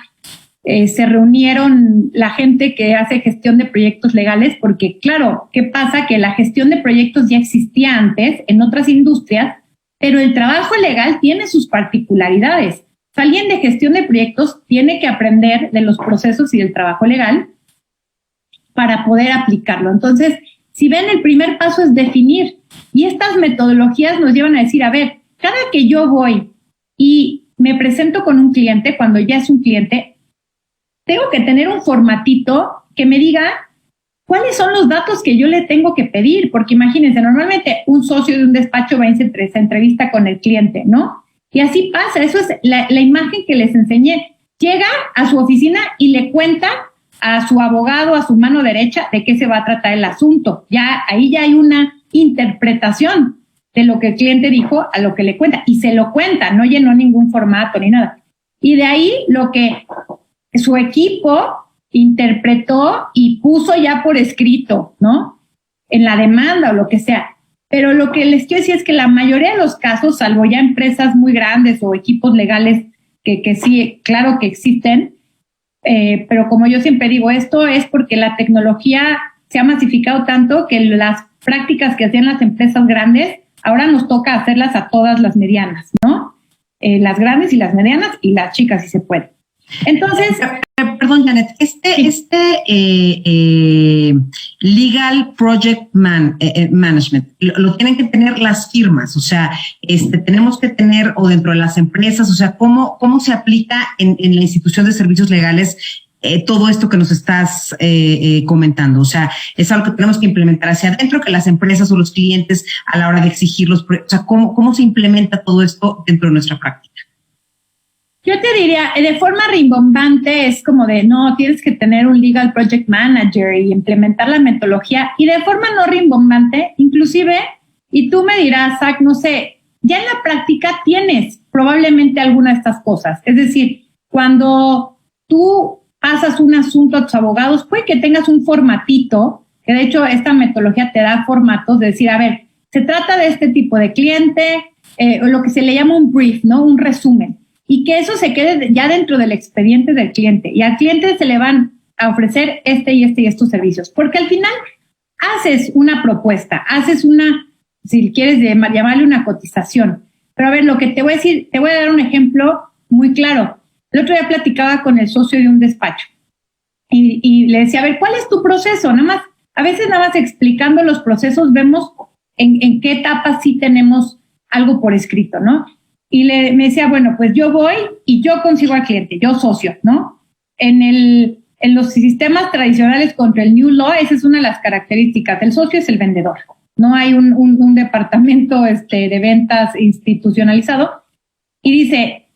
se reunieron la gente que hace gestión de proyectos legales, porque claro, ¿qué pasa? Que la gestión de proyectos ya existía antes en otras industrias, pero el trabajo legal tiene sus particularidades. O sea, alguien de gestión de proyectos tiene que aprender de los procesos y del trabajo legal para poder aplicarlo. Entonces, si ven, el primer paso es definir. Y estas metodologías nos llevan a decir, a ver, cada que yo voy y me presento con un cliente, cuando ya es un cliente, tengo que tener un formatito que me diga cuáles son los datos que yo le tengo que pedir. Porque imagínense, normalmente un socio de un despacho va y se entrevista con el cliente, ¿no? Y así pasa. Eso es la imagen que les enseñé. Llega a su oficina y le cuenta a su abogado, a su mano derecha, de qué se va a tratar el asunto. Ahí ya hay una interpretación de lo que el cliente dijo a lo que le cuenta. Y se lo cuenta, no llenó ningún formato ni nada. Y de ahí lo que su equipo interpretó y puso ya por escrito, ¿no? En la demanda o lo que sea. Pero lo que les quiero decir es que la mayoría de los casos, salvo ya empresas muy grandes o equipos legales que sí, claro que existen, pero como yo siempre digo, esto es porque la tecnología se ha masificado tanto que las prácticas que hacían las empresas grandes, ahora nos toca hacerlas a todas las medianas, ¿no? Las grandes y las medianas y las chicas, si se puede. Entonces... Perdón, Janet, Legal Project Management, lo tienen que tener las firmas, o sea, tenemos que tener, o dentro de las empresas, o sea, ¿cómo se aplica en la institución de servicios legales todo esto que nos estás comentando? O sea, es algo que tenemos que implementar hacia adentro, que las empresas o los clientes a la hora de exigirlos, o sea, ¿cómo se implementa todo esto dentro de nuestra práctica? Yo te diría, de forma rimbombante es como de, no, tienes que tener un Legal Project Manager y implementar la metodología. Y de forma no rimbombante, inclusive, y tú me dirás, Zach, no sé, ya en la práctica tienes probablemente alguna de estas cosas. Es decir, cuando tú pasas un asunto a tus abogados, puede que tengas un formatito, que de hecho esta metodología te da formatos de decir, a ver, se trata de este tipo de cliente, o lo que se le llama un brief, ¿no? Un resumen. Y que eso se quede ya dentro del expediente del cliente. Y al cliente se le van a ofrecer y estos servicios. Porque al final haces una propuesta, si quieres llamarle una cotización. Pero a ver, lo que te voy a decir, te voy a dar un ejemplo muy claro. El otro día platicaba con el socio de un despacho. Y le decía, a ver, ¿cuál es tu proceso? A veces nada más explicando los procesos vemos en qué etapa sí tenemos algo por escrito, ¿no? Y me decía, bueno, pues yo voy y yo consigo al cliente, yo socio, ¿no? En los sistemas tradicionales contra el New Law, esa es una de las características. El socio es el vendedor. No hay un departamento de ventas institucionalizado. Y dice,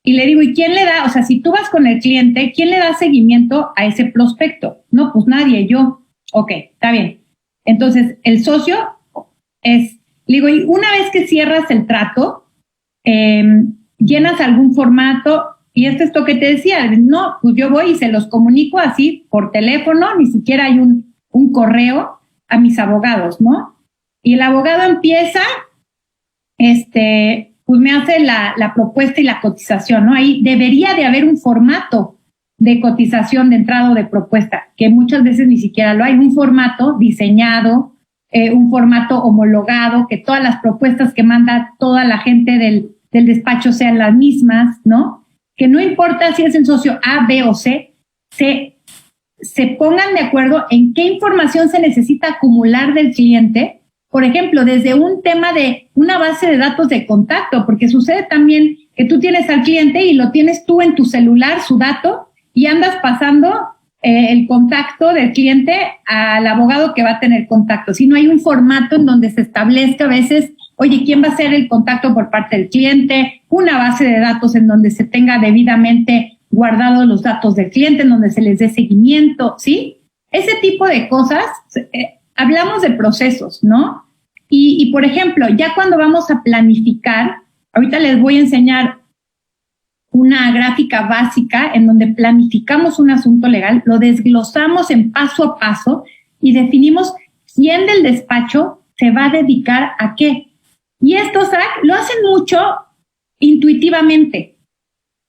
y le digo, ¿y quién le da? O sea, si tú vas con el cliente, ¿quién le da seguimiento a ese prospecto? No, pues nadie, yo. Ok, está bien. Entonces, el socio le digo, y una vez que cierras el trato, llenas algún formato, y esto es lo que te decía, no, pues yo voy y se los comunico así por teléfono, ni siquiera hay un correo a mis abogados, ¿no? Y el abogado empieza, pues me hace la propuesta y la cotización, ¿no? Ahí debería de haber un formato de cotización de entrada o de propuesta, que muchas veces ni siquiera lo hay, un formato diseñado, un formato homologado, que todas las propuestas que manda toda la gente del despacho sean las mismas, ¿no? Que no importa si es el socio A, B o C, se pongan de acuerdo en qué información se necesita acumular del cliente. Por ejemplo, desde un tema de una base de datos de contacto, porque sucede también que tú tienes al cliente y lo tienes tú en tu celular, su dato, y andas pasando el contacto del cliente al abogado que va a tener contacto. Si no hay un formato en donde se establezca a veces, oye, ¿quién va a hacer el contacto por parte del cliente? Una base de datos en donde se tenga debidamente guardados los datos del cliente, en donde se les dé seguimiento, ¿sí? Ese tipo de cosas, hablamos de procesos, ¿no? Y, por ejemplo, ya cuando vamos a planificar, ahorita les voy a enseñar una gráfica básica en donde planificamos un asunto legal, lo desglosamos en paso a paso y definimos quién del despacho se va a dedicar a qué. Y esto, Zach, lo hacen mucho intuitivamente.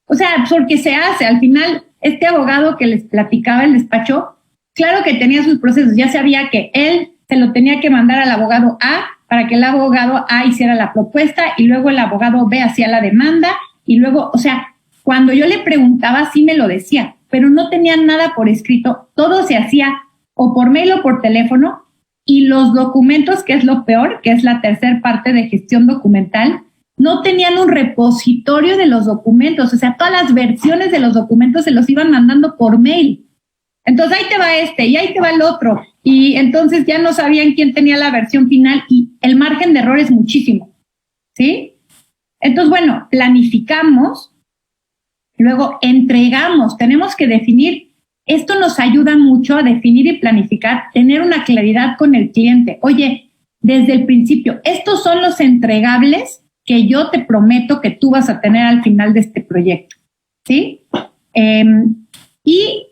O sea, porque se hace. Al final, este abogado que les platicaba el despacho, claro que tenía sus procesos. Ya sabía que él se lo tenía que mandar al abogado A para que el abogado A hiciera la propuesta y luego el abogado B hacía la demanda y luego, o sea, cuando yo le preguntaba, sí me lo decía, pero no tenía nada por escrito. Todo se hacía o por mail o por teléfono. Y los documentos, que es lo peor, que es la tercera parte de gestión documental, no tenían un repositorio de los documentos. O sea, todas las versiones de los documentos se los iban mandando por mail. Entonces, ahí te va y ahí te va el otro. Y entonces ya no sabían quién tenía la versión final y el margen de error es muchísimo, ¿sí? Entonces, bueno, planificamos, luego entregamos. Tenemos que definir. Esto nos ayuda mucho a definir y planificar, tener una claridad con el cliente. Oye, desde el principio, estos son los entregables que yo te prometo que tú vas a tener al final de este proyecto, ¿sí? Y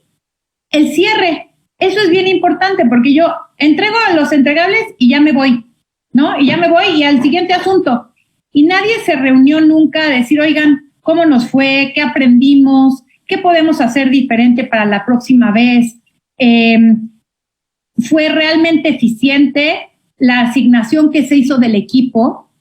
el cierre, eso es bien importante porque yo entrego los entregables y ya me voy, ¿no? Y ya me voy y al siguiente asunto. Y nadie se reunió nunca a decir, oigan, ¿cómo nos fue? ¿Qué aprendimos? ¿Qué podemos hacer diferente para la próxima vez? ¿Fue realmente eficiente la asignación que se hizo del equipo?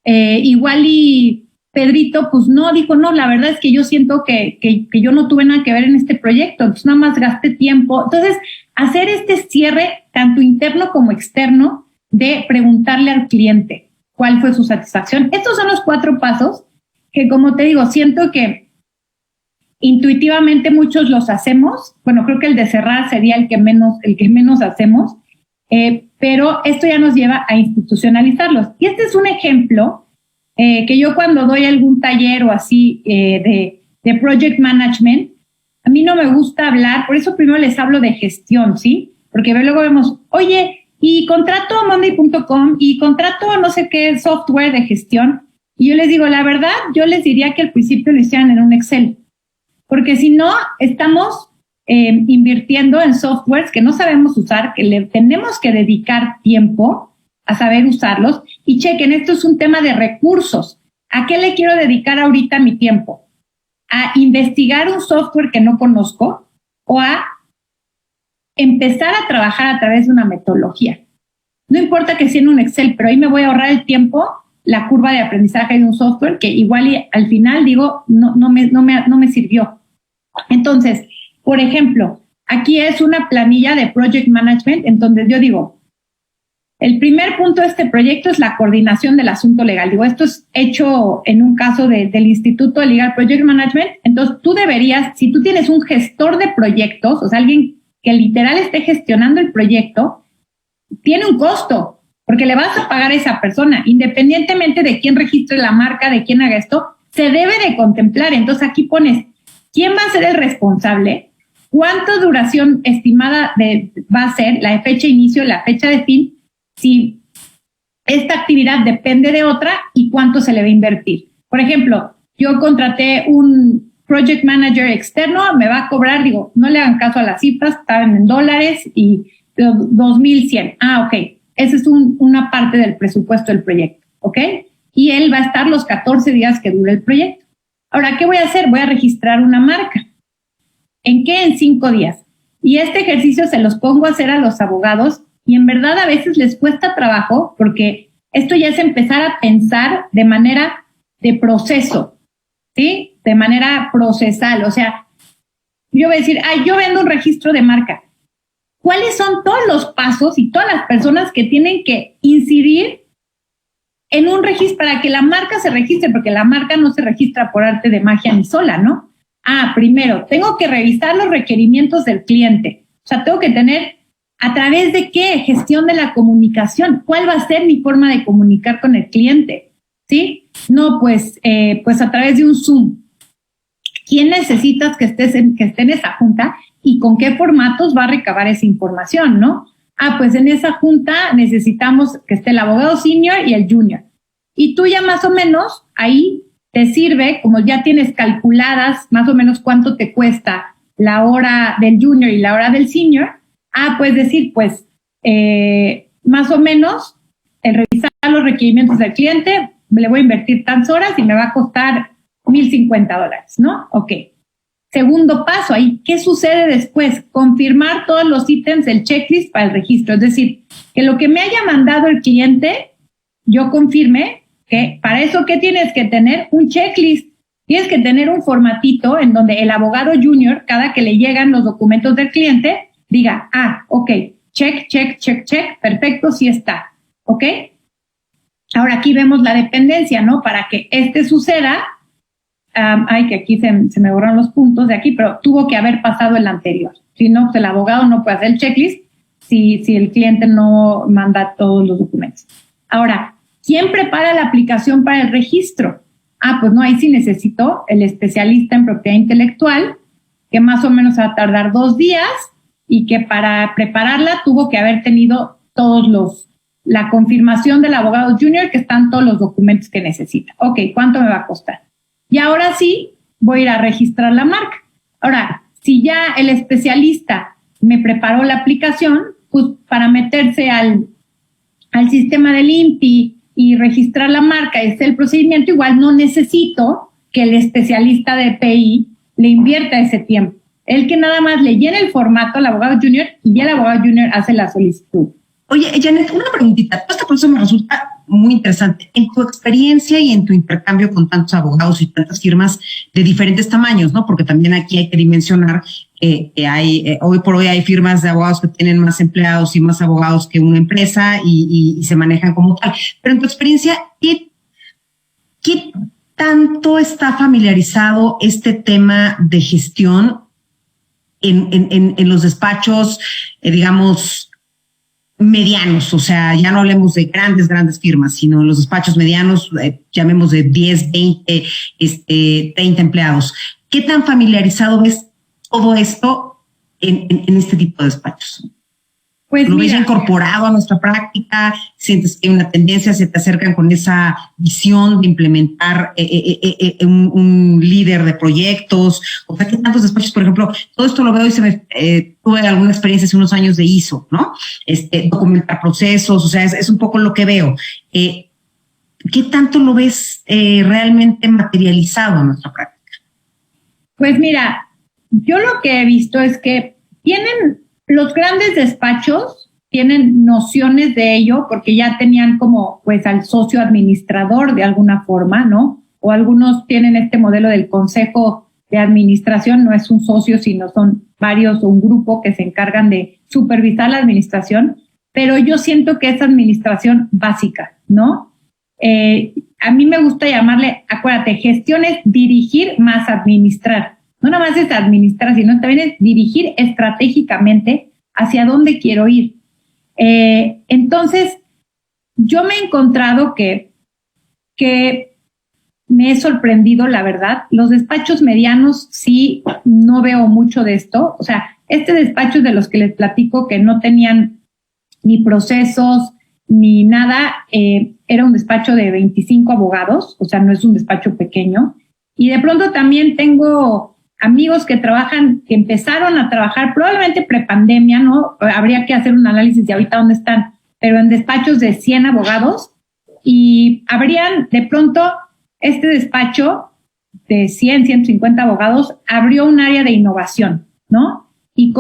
Igual y Pedrito, pues no, dijo, no, la verdad es que yo siento que yo no tuve nada que ver en este proyecto, entonces nada más gasté tiempo. Entonces, hacer este cierre, tanto interno como externo, de preguntarle al cliente cuál fue su satisfacción. Estos son los 4 pasos que, como te digo, siento que intuitivamente muchos los hacemos. Bueno, creo que el de cerrar sería el que menos hacemos, pero esto ya nos lleva a institucionalizarlos. Y este es un ejemplo que yo cuando doy algún taller o así de project management, a mí no me gusta hablar, por eso primero les hablo de gestión, ¿sí? Porque luego vemos, oye, y contrato monday.com y contrato no sé qué software de gestión, y yo les digo, la verdad, yo les diría que al principio lo hicieran en un Excel. Porque si no, estamos invirtiendo en softwares que no sabemos usar, que le tenemos que dedicar tiempo a saber usarlos. Y chequen, esto es un tema de recursos. ¿A qué le quiero dedicar ahorita mi tiempo? ¿A investigar un software que no conozco o a empezar a trabajar a través de una metodología? No importa que sea en un Excel, pero ahí me voy a ahorrar el tiempo, la curva de aprendizaje de un software que igual y al final digo, no me sirvió. Entonces, por ejemplo, aquí es una planilla de project management en donde yo digo, El primer punto de este proyecto es la coordinación del asunto legal. Digo, esto es hecho en un caso del Instituto de Legal Project Management. Entonces, tú deberías, si tú tienes un gestor de proyectos, o sea, alguien que literal esté gestionando el proyecto, tiene un costo, porque le vas a pagar a esa persona, independientemente de quién registre la marca, de quién haga esto, se debe de contemplar. Entonces, aquí pones, ¿quién va a ser el responsable? ¿Cuánta duración estimada va a ser? La fecha de inicio, la fecha de fin, si esta actividad depende de otra y cuánto se le va a invertir. Por ejemplo, yo contraté un project manager externo, me va a cobrar, digo, no le hagan caso a las cifras, estaban en dólares y 2,100. Ok, esa es una parte del presupuesto del proyecto, ¿ok? Y él va a estar los 14 días que dure el proyecto. Ahora, ¿qué voy a hacer? Voy a registrar una marca. ¿En qué? En 5 días. Y este ejercicio se los pongo a hacer a los abogados y en verdad a veces les cuesta trabajo porque esto ya es empezar a pensar de manera de proceso, ¿sí? De manera procesal. O sea, yo voy a decir, yo vendo un registro de marca. ¿Cuáles son todos los pasos y todas las personas que tienen que incidir en un registro para que la marca se registre? Porque la marca no se registra por arte de magia ni sola, ¿no? Primero, tengo que revisar los requerimientos del cliente. O sea, tengo que tener, ¿a través de qué? Gestión de la comunicación. ¿Cuál va a ser mi forma de comunicar con el cliente? ¿Sí? No, pues a través de un Zoom. ¿Quién necesitas que esté en esa junta y con qué formatos va a recabar esa información, no? Pues en esa junta necesitamos que esté el abogado senior y el junior. Y tú ya más o menos ahí te sirve, como ya tienes calculadas más o menos cuánto te cuesta la hora del junior y la hora del senior, puedes decir, pues, más o menos, el revisar los requerimientos del cliente, le voy a invertir tantas horas y me va a costar $1,050, ¿no? Ok. Segundo paso ahí, ¿qué sucede después? Confirmar todos los ítems del checklist para el registro. Es decir, que lo que me haya mandado el cliente, yo confirme que para eso, ¿qué tienes que tener? Un checklist. Tienes que tener un formatito en donde el abogado junior, cada que le llegan los documentos del cliente, diga, ok, check, perfecto, sí está, ¿ok? Ahora aquí vemos la dependencia, ¿no? Para que suceda, que aquí se me borran los puntos de aquí, pero tuvo que haber pasado el anterior. Si no, pues el abogado no puede hacer el checklist si el cliente no manda todos los documentos. Ahora, ¿quién prepara la aplicación para el registro? Pues no, ahí sí necesito el especialista en propiedad intelectual, que más o menos va a tardar 2 días y que para prepararla tuvo que haber tenido la confirmación del abogado junior, que están todos los documentos que necesita. Ok, ¿cuánto me va a costar? Y ahora sí, voy a ir a registrar la marca. Ahora, si ya el especialista me preparó la aplicación, pues para meterse al sistema del INPI y registrar la marca y hacer el procedimiento, igual no necesito que el especialista de PI le invierta ese tiempo. Él que nada más le llena el formato al abogado junior y ya el abogado junior hace la solicitud. Oye, Janet, una preguntita. Todo este proceso me resulta muy interesante. En tu experiencia y en tu intercambio con tantos abogados y tantas firmas de diferentes tamaños, ¿no? Porque también aquí hay que dimensionar que hay, hoy por hoy hay firmas de abogados que tienen más empleados y más abogados que una empresa y se manejan como tal. Pero en tu experiencia, ¿qué tanto está familiarizado este tema de gestión en los despachos, digamos, medianos? O sea, ya no hablemos de grandes firmas, sino en los despachos medianos, llamemos de 10, 20, 30 empleados. ¿Qué tan familiarizado ves todo esto en este tipo de despachos? Pues ¿Lo ves ya incorporado a nuestra práctica? ¿Sientes que hay una tendencia? ¿Se te acercan con esa visión de implementar un líder de proyectos? O sea, ¿qué tantos despachos, por ejemplo? Todo esto lo veo y tuve alguna experiencia hace unos años de ISO, ¿no? Documentar procesos, o sea, es un poco lo que veo. ¿Qué tanto lo ves realmente materializado en nuestra práctica? Pues mira, yo lo que he visto es que los grandes despachos tienen nociones de ello porque ya tenían como pues al socio administrador de alguna forma, ¿no? O algunos tienen este modelo del consejo de administración, no es un socio, sino son varios o un grupo que se encargan de supervisar la administración. pero yo siento que es administración básica, ¿no? A mí me gusta llamarle, acuérdate, gestión es dirigir más administrar. No nada más es administrar, sino también es dirigir estratégicamente hacia dónde quiero ir. Entonces, yo me he encontrado que me he sorprendido, la verdad. Los despachos medianos sí no veo mucho de esto. O sea, este despacho de los que les platico que no tenían ni procesos ni nada, era un despacho de 25 abogados, o sea, no es un despacho pequeño. Y de pronto también tengo amigos que empezaron a trabajar probablemente prepandemia, ¿no? Habría que hacer un análisis de ahorita dónde están, pero en despachos de 100 abogados, y habrían de pronto este despacho de 100, 150 abogados abrió un área de innovación, ¿no? Y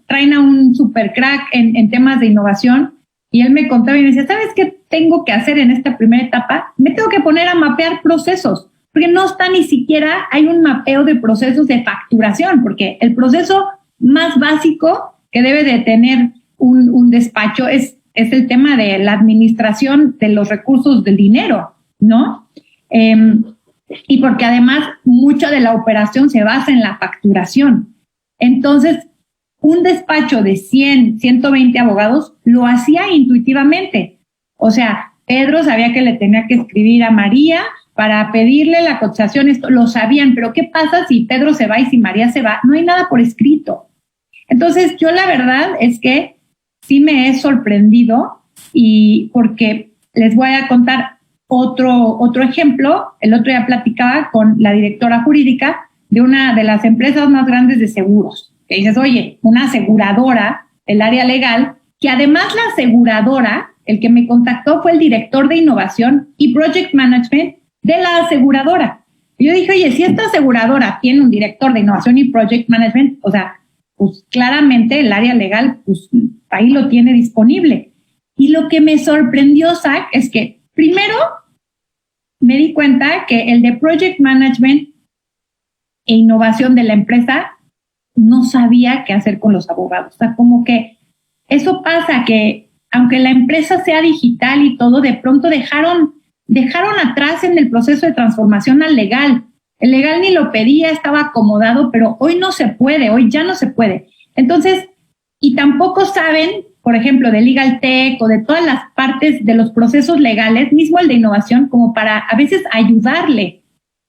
traen a un super crack en temas de innovación, y él me contaba y me decía, ¿sabes qué tengo que hacer en esta primera etapa? Me tengo que poner a mapear procesos, porque no está ni siquiera, hay un mapeo de procesos de facturación, porque el proceso más básico que debe de tener un despacho es el tema de la administración de los recursos del dinero, ¿no? Y porque además mucha de la operación se basa en la facturación. Entonces, un despacho de 100, 120 abogados lo hacía intuitivamente. O sea, Pedro sabía que le tenía que escribir a María para pedirle la cotización, esto lo sabían, pero ¿qué pasa si Pedro se va y si María se va? No hay nada por escrito. Entonces, yo la verdad es que sí me he sorprendido, y porque les voy a contar otro ejemplo. El otro día platicaba con la directora jurídica de una de las empresas más grandes de seguros. Que dices, oye, una aseguradora, el área legal, que además la aseguradora, el que me contactó fue el director de innovación y project management de la aseguradora. Y yo dije, oye, si esta aseguradora tiene un director de innovación y project management, o sea, pues claramente el área legal, pues ahí lo tiene disponible. Y lo que me sorprendió, Zach, es que primero me di cuenta que el de project management e innovación de la empresa no sabía qué hacer con los abogados. O sea, como que eso pasa, que aunque la empresa sea digital y todo, de pronto dejaron atrás en el proceso de transformación al legal. El legal ni lo pedía, estaba acomodado, pero hoy no se puede, hoy ya no se puede. Entonces, y tampoco saben, por ejemplo, de Legal Tech o de todas las partes de los procesos legales, mismo el de innovación, como para a veces ayudarle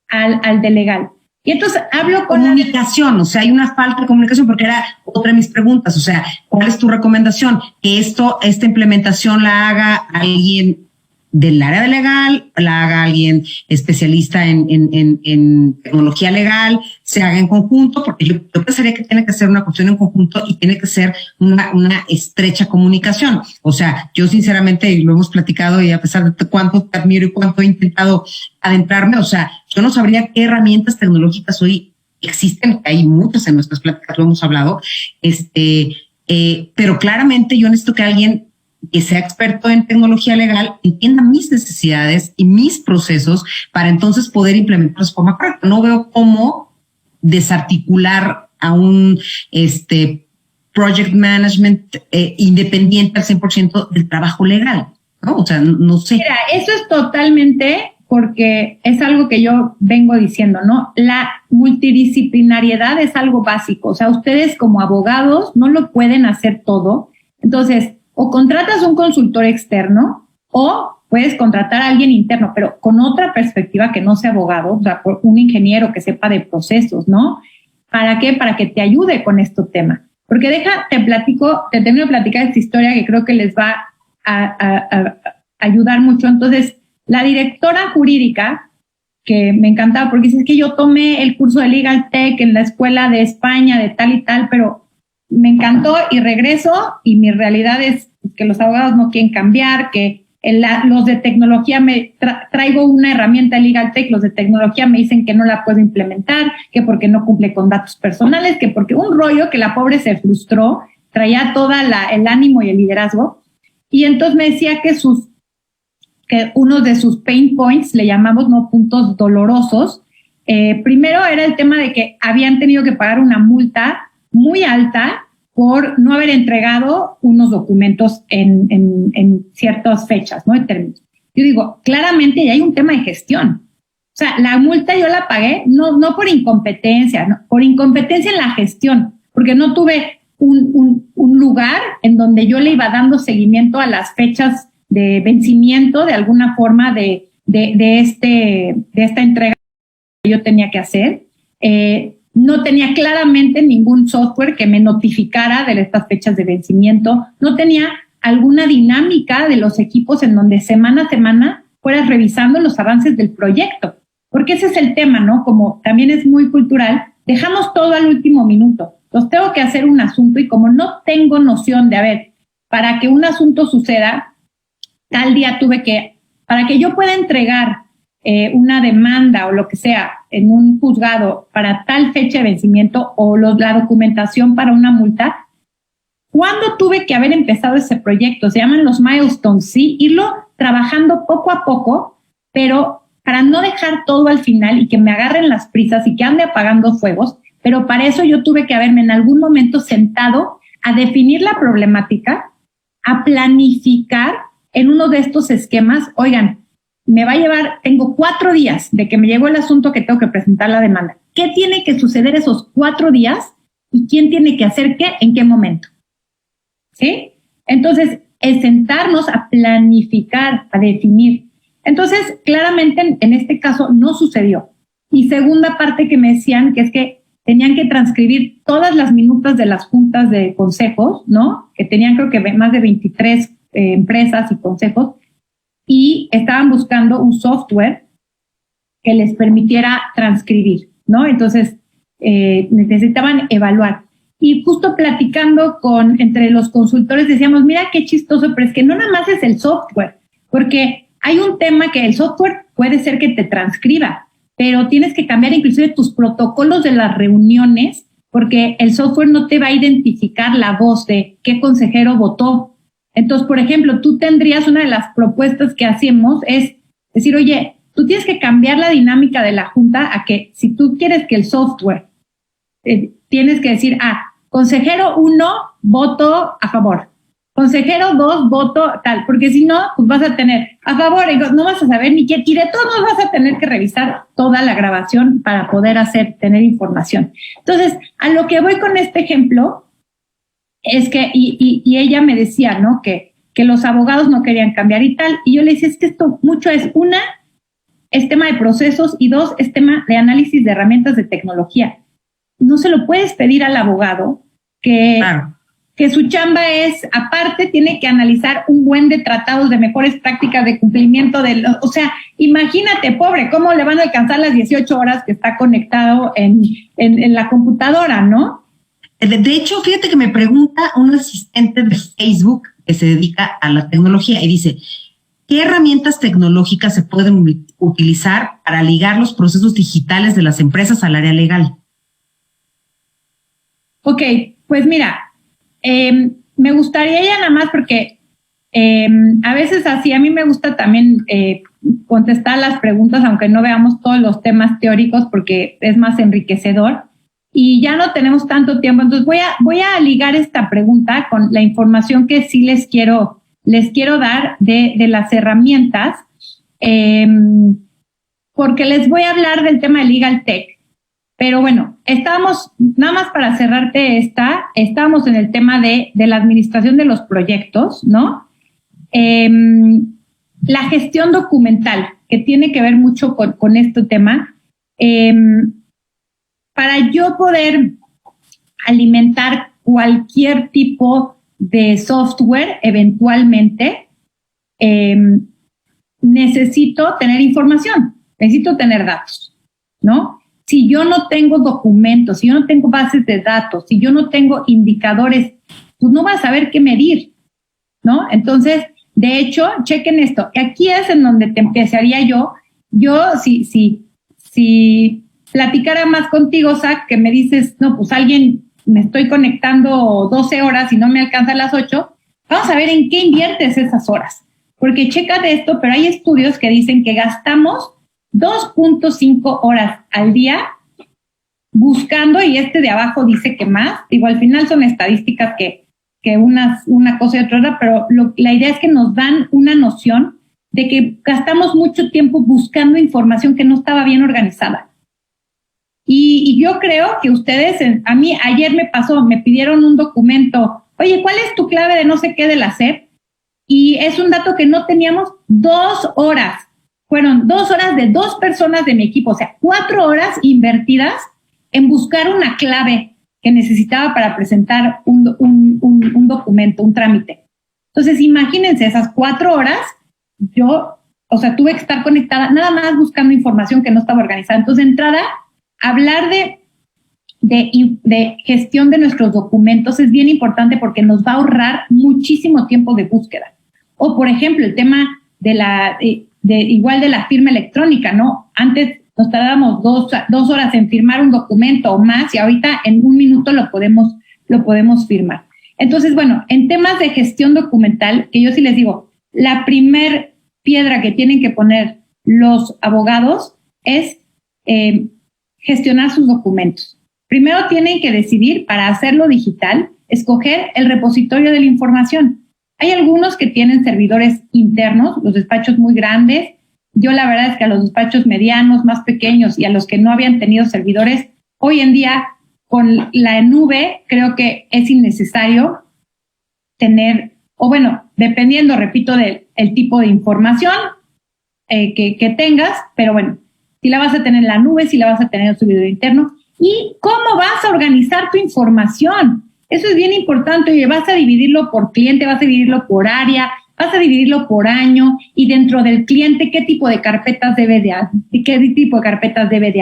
al de legal. Y entonces hablo con comunicación, o sea, hay una falta de comunicación, porque era otra de mis preguntas, o sea, ¿cuál es tu recomendación? Que esta implementación la haga alguien del área de legal, la haga alguien especialista en tecnología legal, se haga en conjunto, porque yo pensaría que tiene que ser una cuestión en conjunto y tiene que ser una estrecha comunicación. O sea, yo sinceramente, y lo hemos platicado, y a pesar de cuánto te admiro y cuánto he intentado adentrarme, o sea, yo no sabría qué herramientas tecnológicas hoy existen, hay muchas en nuestras pláticas, lo hemos hablado, pero claramente yo necesito que alguien que sea experto en tecnología legal entienda mis necesidades y mis procesos para entonces poder implementarlos de forma correcta. No veo cómo desarticular a un project management independiente al 100% del trabajo legal, ¿no? O sea, no sé. Mira, eso es totalmente, porque es algo que yo vengo diciendo, ¿no? La multidisciplinariedad es algo básico. O sea, ustedes como abogados no lo pueden hacer todo. Entonces, o contratas un consultor externo o puedes contratar a alguien interno, pero con otra perspectiva que no sea abogado, o sea, un ingeniero que sepa de procesos, ¿no? ¿Para qué? Para que te ayude con este tema. Porque te termino de platicar esta historia que creo que les va a ayudar mucho. Entonces, la directora jurídica, que me encantaba porque dice, es que yo tomé el curso de Legal Tech en la escuela de España de tal y tal, pero me encantó y regreso y mi realidad es que los abogados no quieren cambiar, que los de tecnología traigo una herramienta Legal Tech, los de tecnología me dicen que no la puedo implementar, que porque no cumple con datos personales, que porque un rollo que la pobre se frustró, traía toda el ánimo y el liderazgo. Y entonces me decía que uno de sus pain points, le llamamos, no, puntos dolorosos, primero era el tema de que habían tenido que pagar una multa muy alta por no haber entregado unos documentos en ciertas fechas, ¿no? De términos. Yo digo, claramente ya hay un tema de gestión. O sea, la multa yo la pagué no por incompetencia, no, por incompetencia en la gestión, porque no tuve un lugar en donde yo le iba dando seguimiento a las fechas de vencimiento de alguna forma de esta entrega que yo tenía que hacer. No tenía claramente ningún software que me notificara de estas fechas de vencimiento. No tenía alguna dinámica de los equipos en donde semana a semana fueras revisando los avances del proyecto. Porque ese es el tema, ¿no? Como también es muy cultural, dejamos todo al último minuto. Entonces tengo que hacer un asunto y como no tengo noción de, a ver, para que un asunto suceda, tal día para que yo pueda entregar una demanda o lo que sea en un juzgado para tal fecha de vencimiento o la documentación para una multa, ¿cuándo tuve que haber empezado ese proyecto? Se llaman los milestones, ¿sí? Irlo trabajando poco a poco, pero para no dejar todo al final y que me agarren las prisas y que ande apagando fuegos, pero para eso yo tuve que haberme en algún momento sentado a definir la problemática, a planificar en uno de estos esquemas. Oigan, me va a llevar, tengo 4 días de que me llegó el asunto que tengo que presentar la demanda. ¿Qué tiene que suceder esos 4 días? ¿Y quién tiene que hacer qué? ¿En qué momento? ¿Sí? Entonces, es sentarnos a planificar, a definir. Entonces, claramente en este caso no sucedió. Y segunda parte que me decían que es que tenían que transcribir todas las minutas de las juntas de consejos, ¿no? Que tenían creo que más de 23 empresas y consejos, y estaban buscando un software que les permitiera transcribir, ¿no? Entonces, necesitaban evaluar. Y justo platicando entre los consultores decíamos, mira qué chistoso, pero es que no nada más es el software, porque hay un tema que el software puede ser que te transcriba, pero tienes que cambiar inclusive tus protocolos de las reuniones, porque el software no te va a identificar la voz de qué consejero votó. Entonces, por ejemplo, tú tendrías, una de las propuestas que hacemos es decir, oye, tú tienes que cambiar la dinámica de la junta a que si tú quieres que el software, tienes que decir, consejero 1, voto a favor. Consejero 2, voto tal, porque si no, pues vas a tener a favor, no vas a saber ni quién, y de todos modos vas a tener que revisar toda la grabación para poder tener información. Entonces, a lo que voy con este ejemplo es que, y ella me decía, ¿no? Que los abogados no querían cambiar y tal, y yo le decía, es que esto mucho es, una, es tema de procesos, y 2, es tema de análisis de herramientas de tecnología. No se lo puedes pedir al abogado que su chamba es, aparte, tiene que analizar un buen de tratados de mejores prácticas de cumplimiento o sea, imagínate, pobre, cómo le van a alcanzar las 18 horas que está conectado en la computadora, ¿no? De hecho, fíjate que me pregunta un asistente de Facebook que se dedica a la tecnología y dice, ¿qué herramientas tecnológicas se pueden utilizar para ligar los procesos digitales de las empresas al área legal? Ok, pues mira, me gustaría ya nada más porque a veces así, a mí me gusta también contestar las preguntas, aunque no veamos todos los temas teóricos porque es más enriquecedor. Y ya no tenemos tanto tiempo, entonces voy a ligar esta pregunta con la información que sí les quiero dar de las herramientas, porque les voy a hablar del tema de Legal Tech. Pero bueno, estábamos, nada más para cerrarte estábamos en el tema de la administración de los proyectos, ¿no? La gestión documental, que tiene que ver mucho con este tema. Para yo poder alimentar cualquier tipo de software, eventualmente, necesito tener información, necesito tener datos, ¿no? Si yo no tengo documentos, si yo no tengo bases de datos, si yo no tengo indicadores, pues no vas a saber qué medir, ¿no? Entonces, de hecho, chequen esto. Aquí es en donde te empezaría yo, si platicara más contigo, Zach, que me dices, no, pues me estoy conectando 12 horas y no me alcanza las 8, vamos a ver en qué inviertes esas horas. Porque checa de esto, pero hay estudios que dicen que gastamos 2.5 horas al día buscando, y de abajo dice que más, digo, al final son estadísticas que una cosa y otra, pero la idea es que nos dan una noción de que gastamos mucho tiempo buscando información que no estaba bien organizada. Y yo creo que ustedes, a mí ayer me pasó, me pidieron un documento, oye, ¿cuál es tu clave de no sé qué de la SEP? Y es un dato que no teníamos. 2 horas, fueron 2 horas de 2 personas de mi equipo, o sea, 4 horas invertidas en buscar una clave que necesitaba para presentar un documento, un trámite. Entonces, imagínense, esas 4 horas, yo, tuve que estar conectada nada más buscando información que no estaba organizada. Entonces, de entrada, hablar de gestión de nuestros documentos es bien importante porque nos va a ahorrar muchísimo tiempo de búsqueda. O, por ejemplo, el tema igual de la firma electrónica, ¿no? Antes nos tardábamos 2 horas en firmar un documento o más, y ahorita en 1 minuto lo podemos firmar. Entonces, bueno, en temas de gestión documental, que yo sí les digo, la primer piedra que tienen que poner los abogados es gestionar sus documentos. Primero tienen que decidir, para hacerlo digital, escoger el repositorio de la información. Hay algunos que tienen servidores internos, los despachos muy grandes. Yo la verdad es que a los despachos medianos, más pequeños, y a los que no habían tenido servidores, hoy en día con la nube creo que es innecesario tener, o bueno, dependiendo, repito, del tipo de información que tengas, pero bueno, si la vas a tener en la nube, si la vas a tener en el servidor interno, y cómo vas a organizar tu información. Eso es bien importante. Oye, vas a dividirlo por cliente, vas a dividirlo por área, vas a dividirlo por año, y dentro del cliente, ¿qué tipo de carpetas debe de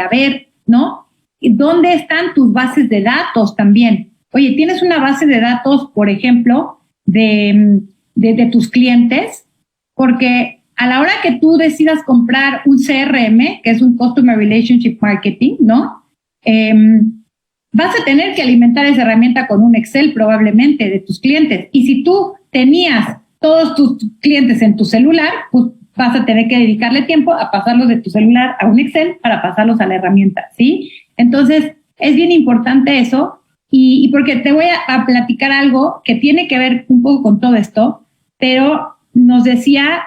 haber, ¿no? ¿Y dónde están tus bases de datos también? Oye, ¿tienes una base de datos, por ejemplo, de tus clientes? Porque a la hora que tú decidas comprar un CRM, que es un Customer Relationship Marketing, ¿no? Vas a tener que alimentar esa herramienta con un Excel probablemente de tus clientes. Y si tú tenías todos tus clientes en tu celular, pues vas a tener que dedicarle tiempo a pasarlos de tu celular a un Excel para pasarlos a la herramienta, ¿sí? Entonces, es bien importante eso. Y porque te voy a platicar algo que tiene que ver un poco con todo esto, pero nos decía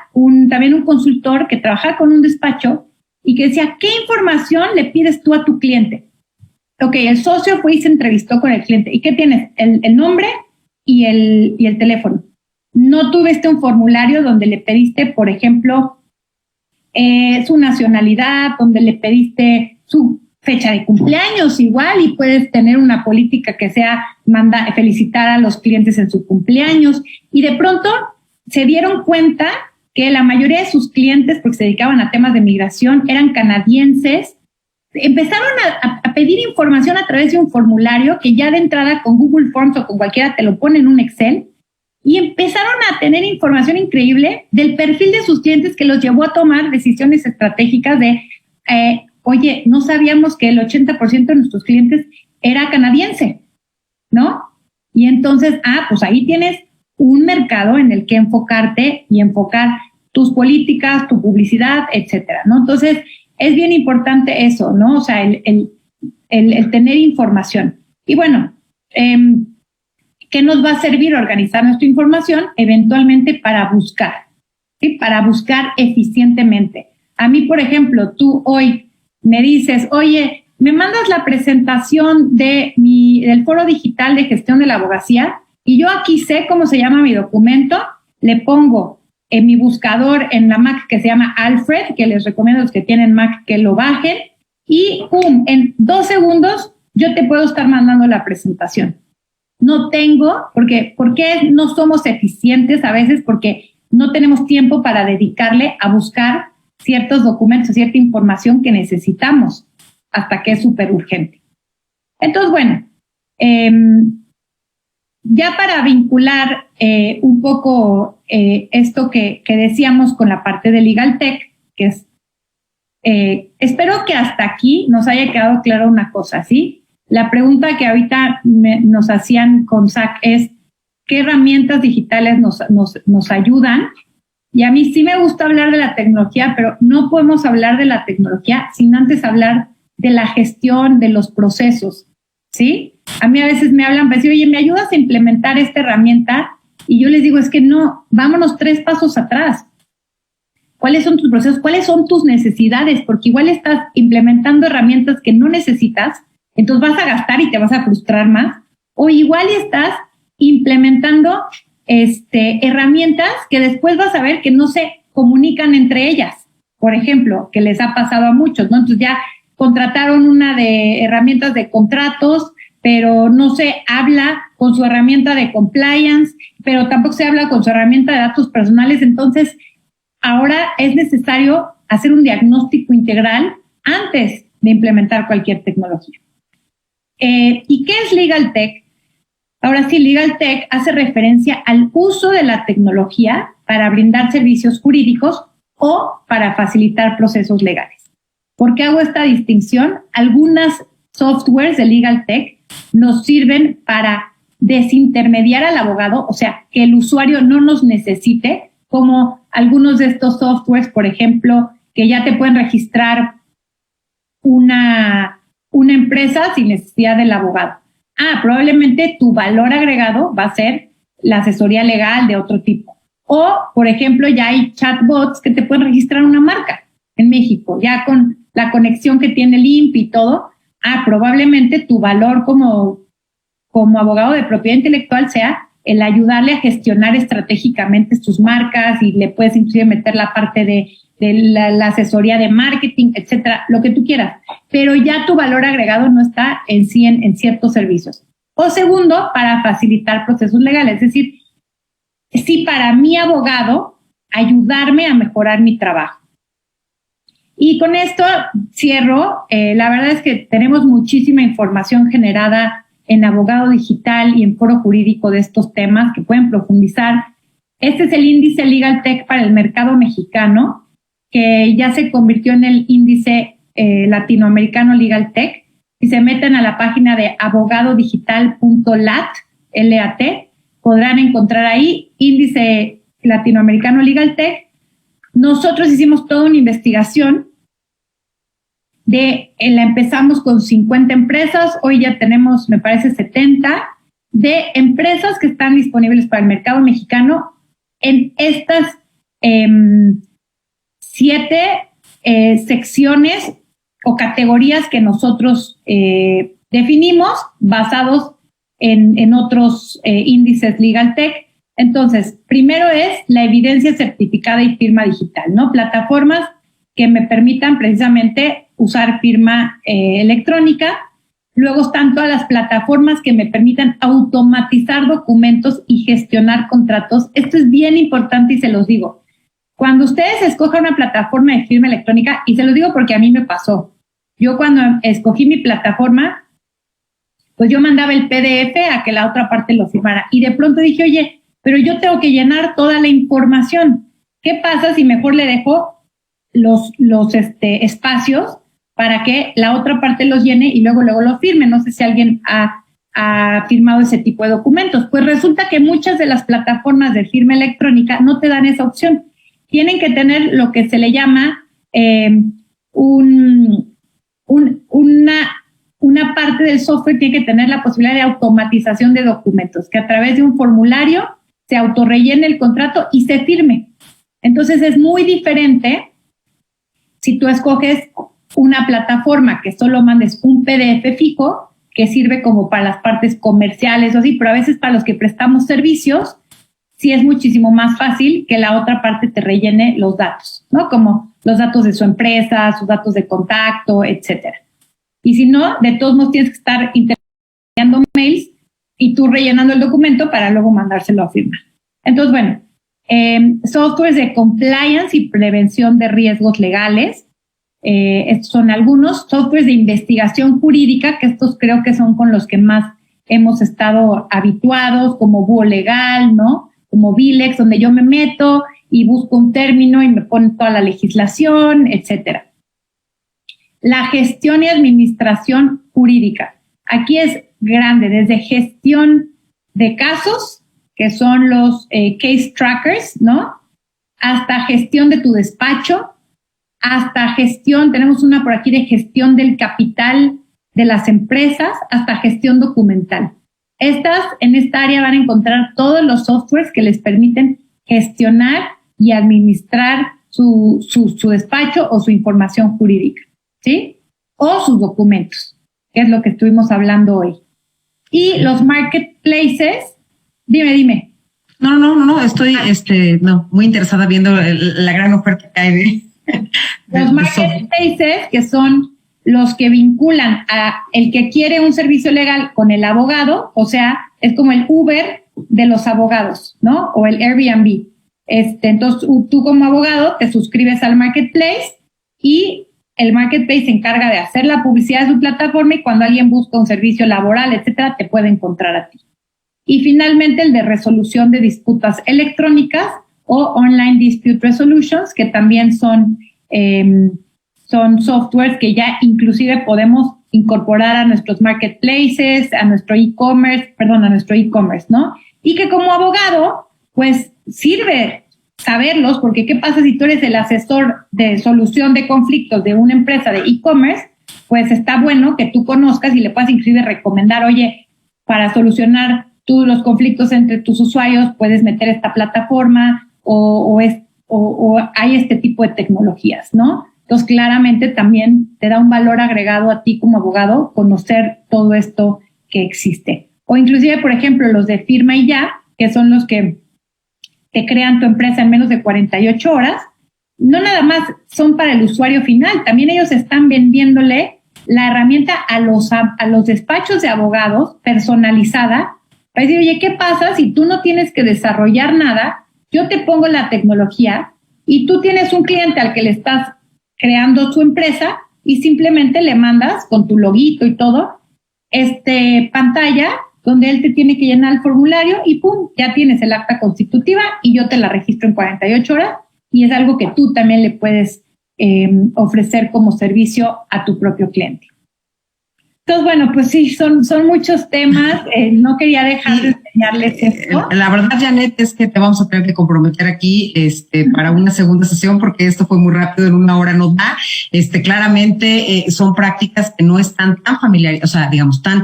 también un consultor que trabajaba con un despacho y que decía, ¿qué información le pides tú a tu cliente? Ok, el socio fue y se entrevistó con el cliente. ¿Y qué tienes? El nombre y el teléfono. No tuviste un formulario donde le pediste, por ejemplo, su nacionalidad, donde le pediste su fecha de cumpleaños igual, y puedes tener una política que sea felicitar a los clientes en su cumpleaños. Y de pronto se dieron cuenta que la mayoría de sus clientes, porque se dedicaban a temas de migración, eran canadienses. Empezaron a pedir información a través de un formulario que ya de entrada con Google Forms o con cualquiera te lo pone en un Excel, y empezaron a tener información increíble del perfil de sus clientes que los llevó a tomar decisiones estratégicas de, oye, no sabíamos que el 80% de nuestros clientes era canadiense, ¿no? Y entonces, pues ahí tienes un mercado en el que enfocarte y enfocar tus políticas, tu publicidad, etcétera, ¿no? Entonces, es bien importante eso, ¿no? O sea, el tener información. Y bueno, ¿qué nos va a servir organizar nuestra información? Eventualmente para buscar, ¿sí? Para buscar eficientemente. A mí, por ejemplo, tú hoy me dices, oye, ¿me mandas la presentación del Foro Digital de Gestión de la Abogacía? Y yo aquí sé cómo se llama mi documento, le pongo en mi buscador en la Mac que se llama Alfred, que les recomiendo a los que tienen Mac que lo bajen, y ¡pum! En 2 segundos yo te puedo estar mandando la presentación. No tengo, ¿por qué no somos eficientes a veces? Porque no tenemos tiempo para dedicarle a buscar ciertos documentos, cierta información que necesitamos, hasta que es súper urgente. Entonces, bueno, ya para vincular un poco esto que decíamos con la parte de Legal Tech, que es, espero que hasta aquí nos haya quedado claro una cosa, ¿sí? La pregunta que ahorita nos hacían con Zach es, ¿qué herramientas digitales nos ayudan? Y a mí sí me gusta hablar de la tecnología, pero no podemos hablar de la tecnología sin antes hablar de la gestión de los procesos, ¿sí? A mí a veces me hablan, pues, oye, ¿me ayudas a implementar esta herramienta? Y yo les digo, es que no, vámonos 3 pasos atrás. ¿Cuáles son tus procesos? ¿Cuáles son tus necesidades? Porque igual estás implementando herramientas que no necesitas, entonces vas a gastar y te vas a frustrar más. O igual estás implementando herramientas que después vas a ver que no se comunican entre ellas. Por ejemplo, que les ha pasado a muchos, ¿no? Entonces ya contrataron una de herramientas de contratos, pero no se habla con su herramienta de compliance, pero tampoco se habla con su herramienta de datos personales. Entonces, ahora es necesario hacer un diagnóstico integral antes de implementar cualquier tecnología. ¿Y qué es Legal Tech? Ahora sí, Legal Tech hace referencia al uso de la tecnología para brindar servicios jurídicos o para facilitar procesos legales. ¿Por qué hago esta distinción? Algunas softwares de Legal Tech nos sirven para desintermediar al abogado, o sea, que el usuario no nos necesite, como algunos de estos softwares, por ejemplo, que ya te pueden registrar una empresa sin necesidad del abogado. Probablemente tu valor agregado va a ser la asesoría legal de otro tipo. O, por ejemplo, ya hay chatbots que te pueden registrar una marca en México, ya con la conexión que tiene el INPI y todo. Probablemente tu valor como abogado de propiedad intelectual sea el ayudarle a gestionar estratégicamente sus marcas, y le puedes inclusive meter la parte de la asesoría de marketing, etcétera, lo que tú quieras. Pero ya tu valor agregado no está en ciertos servicios. O segundo, para facilitar procesos legales. Es decir, sí, para mi abogado, ayudarme a mejorar mi trabajo. Y con esto cierro. La verdad es que tenemos muchísima información generada en Abogado Digital y en Foro Jurídico de estos temas que pueden profundizar. Este es el índice Legal Tech para el mercado mexicano, que ya se convirtió en el índice latinoamericano Legal Tech. Si se meten a la página de abogadodigital.lat, L-A-T, podrán encontrar ahí índice latinoamericano Legal Tech. Nosotros hicimos toda una investigación la empezamos con 50 empresas, hoy ya tenemos, me parece, 70 de empresas que están disponibles para el mercado mexicano en estas 7 secciones o categorías que nosotros definimos basados en otros índices Legal Tech. Entonces, primero es la evidencia certificada y firma digital, ¿no? Plataformas que me permitan precisamente usar firma electrónica. Luego están todas las plataformas que me permitan automatizar documentos y gestionar contratos. Esto es bien importante y se los digo. Cuando ustedes escojan una plataforma de firma electrónica, y se los digo porque a mí me pasó, yo cuando escogí mi plataforma, pues yo mandaba el PDF a que la otra parte lo firmara. Y de pronto dije, oye, pero yo tengo que llenar toda la información. ¿Qué pasa si mejor le dejo los espacios para que la otra parte los llene y luego lo firme? No sé si alguien ha firmado ese tipo de documentos. Pues resulta que muchas de las plataformas de firma electrónica no te dan esa opción. Tienen que tener lo que se le llama una parte del software, tiene que tener la posibilidad de automatización de documentos, que a través de un formulario se autorrellene el contrato y se firme. Entonces es muy diferente si tú escoges una plataforma que solo mandes un PDF fijo, que sirve como para las partes comerciales o así, pero a veces para los que prestamos servicios, sí es muchísimo más fácil que la otra parte te rellene los datos, ¿no? Como los datos de su empresa, sus datos de contacto, etcétera. Y si no, de todos modos tienes que estar intercambiando mails y tú rellenando el documento para luego mandárselo a firmar. Entonces, bueno, softwares de compliance y prevención de riesgos legales. Estos son algunos. Softwares de investigación jurídica, que estos creo que son con los que más hemos estado habituados, como Búho Legal, ¿no? Como Vilex, donde yo me meto y busco un término y me pone toda la legislación, etcétera. La gestión y administración jurídica. Aquí es grande, desde gestión de casos, que son los case trackers, ¿no? Hasta gestión de tu despacho, hasta gestión, tenemos una por aquí de gestión del capital de las empresas, hasta gestión documental. En esta área van a encontrar todos los softwares que les permiten gestionar y administrar su despacho o su información jurídica, ¿sí? O sus documentos, que es lo que estuvimos hablando hoy. Y los marketplaces, dime. No, estoy muy interesada viendo la gran oferta que hay de los marketplaces, que son los que vinculan a el que quiere un servicio legal con el abogado, o sea, es como el Uber de los abogados, ¿no? O el Airbnb. Entonces, tú como abogado te suscribes al marketplace y el marketplace se encarga de hacer la publicidad de su plataforma y cuando alguien busca un servicio laboral, etcétera, te puede encontrar a ti. Y finalmente el de resolución de disputas electrónicas o Online Dispute Resolutions, que también son softwares que ya inclusive podemos incorporar a nuestros marketplaces, a nuestro e-commerce, ¿no? Y que como abogado, pues sirve saberlos, porque ¿qué pasa si tú eres el asesor de solución de conflictos de una empresa de e-commerce? Pues está bueno que tú conozcas y le puedas inclusive recomendar, oye, para solucionar tú los conflictos entre tus usuarios, puedes meter esta plataforma o hay este tipo de tecnologías, ¿no? Entonces, claramente también te da un valor agregado a ti como abogado conocer todo esto que existe. O inclusive, por ejemplo, los de Firma y Ya, que son los que te crean tu empresa en menos de 48 horas, no nada más son para el usuario final, también ellos están vendiéndole la herramienta a los despachos de abogados personalizada para decir, oye, ¿qué pasa si tú no tienes que desarrollar nada? Yo te pongo la tecnología y tú tienes un cliente al que le estás creando su empresa y simplemente le mandas con tu loguito y todo, pantalla donde él te tiene que llenar el formulario y ¡pum! Ya tienes el acta constitutiva y yo te la registro en 48 horas y es algo que tú también le puedes ofrecer como servicio a tu propio cliente. Entonces, bueno, pues sí, son muchos temas. No quería dejar de enseñarles esto. La verdad, Janet, es que te vamos a tener que comprometer aquí para una segunda sesión porque esto fue muy rápido, en una hora nos da. Claramente son prácticas que no están tan familiares, o sea, digamos, tan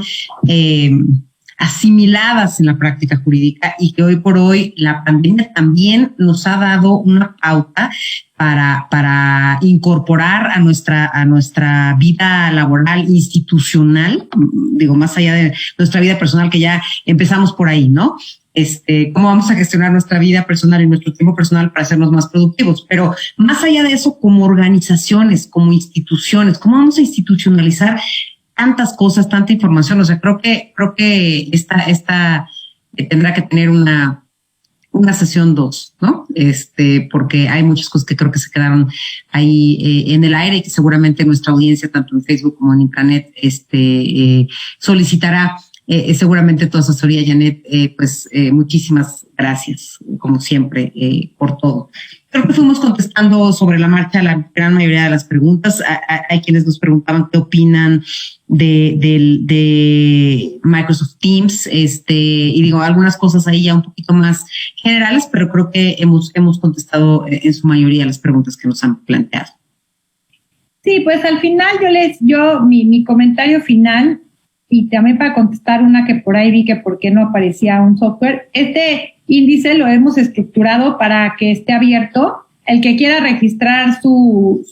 asimiladas en la práctica jurídica y que hoy por hoy la pandemia también nos ha dado una pauta para incorporar a nuestra vida laboral institucional, digo, más allá de nuestra vida personal, que ya empezamos por ahí, ¿no? Cómo vamos a gestionar nuestra vida personal y nuestro tiempo personal para hacernos más productivos. Pero más allá de eso, como organizaciones, como instituciones, ¿cómo vamos a institucionalizar tantas cosas, tanta información? O sea, creo que esta tendrá que tener una sesión 2, ¿no? Porque hay muchas cosas que creo que se quedaron ahí en el aire y que seguramente nuestra audiencia, tanto en Facebook como en Intranet, solicitará seguramente tu asesoría, Janet. Muchísimas gracias, como siempre, por todo. Creo que fuimos contestando sobre la marcha la gran mayoría de las preguntas. Hay quienes nos preguntaban qué opinan de Microsoft Teams, y digo, algunas cosas ahí ya un poquito más generales, pero creo que hemos contestado en su mayoría las preguntas que nos han planteado. Sí, pues al final mi comentario final, y también para contestar una que por ahí vi que por qué no aparecía un software, este índice lo hemos estructurado para que esté abierto. El que quiera registrar su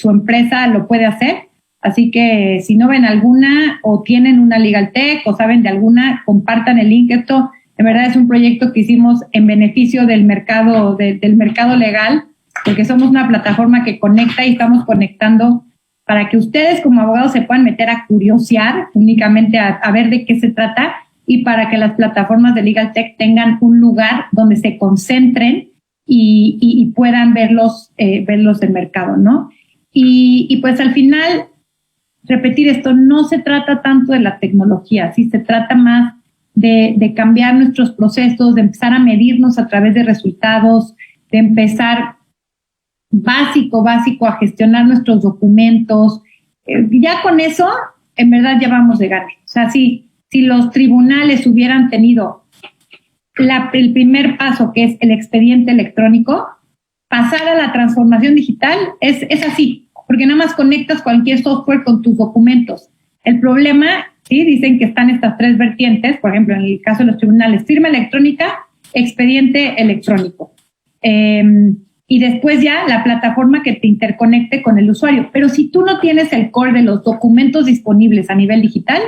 empresa lo puede hacer. Así que si no ven alguna o tienen una Legal Tech o saben de alguna, compartan el link. Esto en verdad es un proyecto que hicimos en beneficio del mercado, del mercado legal, porque somos una plataforma que conecta y estamos conectando para que ustedes como abogados se puedan meter a curiosear únicamente a ver de qué se trata y para que las plataformas de Legal Tech tengan un lugar donde se concentren y puedan verlos del mercado, ¿no? Y pues al final, repetir esto, no se trata tanto de la tecnología, sí se trata más de cambiar nuestros procesos, de empezar a medirnos a través de resultados, de empezar básico a gestionar nuestros documentos. Ya con eso, en verdad ya vamos de gane. O sea, si los tribunales hubieran tenido el primer paso, que es el expediente electrónico, pasar a la transformación digital es así, porque nada más conectas cualquier software con tus documentos. El problema, sí, dicen que están estas 3 vertientes, por ejemplo, en el caso de los tribunales, firma electrónica, expediente electrónico. Y después ya la plataforma que te interconecte con el usuario. Pero si tú no tienes el core de los documentos disponibles a nivel digital,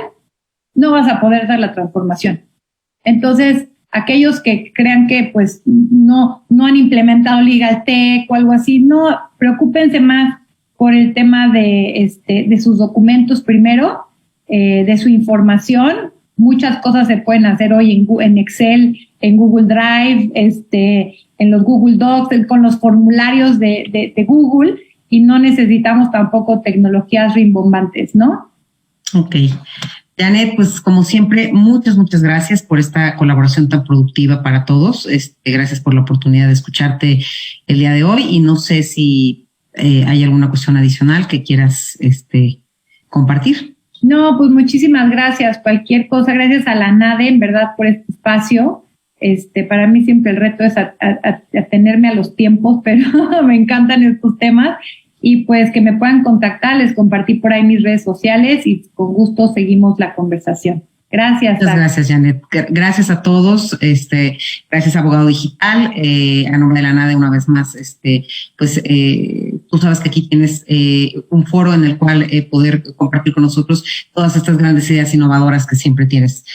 no vas a poder dar la transformación. Entonces, aquellos que crean que pues no han implementado Legal Tech o algo así, no, preocúpense más por el tema de sus documentos primero, de su información. Muchas cosas se pueden hacer hoy en Excel, en Google Drive, en los Google Docs, con los formularios de Google, y no necesitamos tampoco tecnologías rimbombantes, ¿no? Ok. Janet, pues como siempre, muchas gracias por esta colaboración tan productiva para todos. Gracias por la oportunidad de escucharte el día de hoy, y no sé si hay alguna cuestión adicional que quieras compartir. No, pues muchísimas gracias. Cualquier cosa, gracias a la NADE, en verdad, por este espacio. Para mí siempre el reto es atenerme a los tiempos, pero me encantan estos temas. Y pues que me puedan contactar, les compartí por ahí mis redes sociales y con gusto seguimos la conversación. Gracias. Muchas gracias, Janet. Gracias a todos. Gracias, Abogado Digital. A nombre de la NADE, una vez más, pues tú sabes que aquí tienes un foro en el cual poder compartir con nosotros todas estas grandes ideas innovadoras que siempre tienes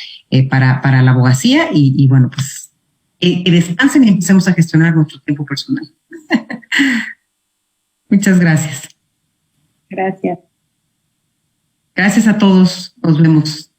para la abogacía. Y bueno, pues que descansen y empecemos a gestionar nuestro tiempo personal. Muchas gracias. Gracias. Gracias a todos. Nos vemos.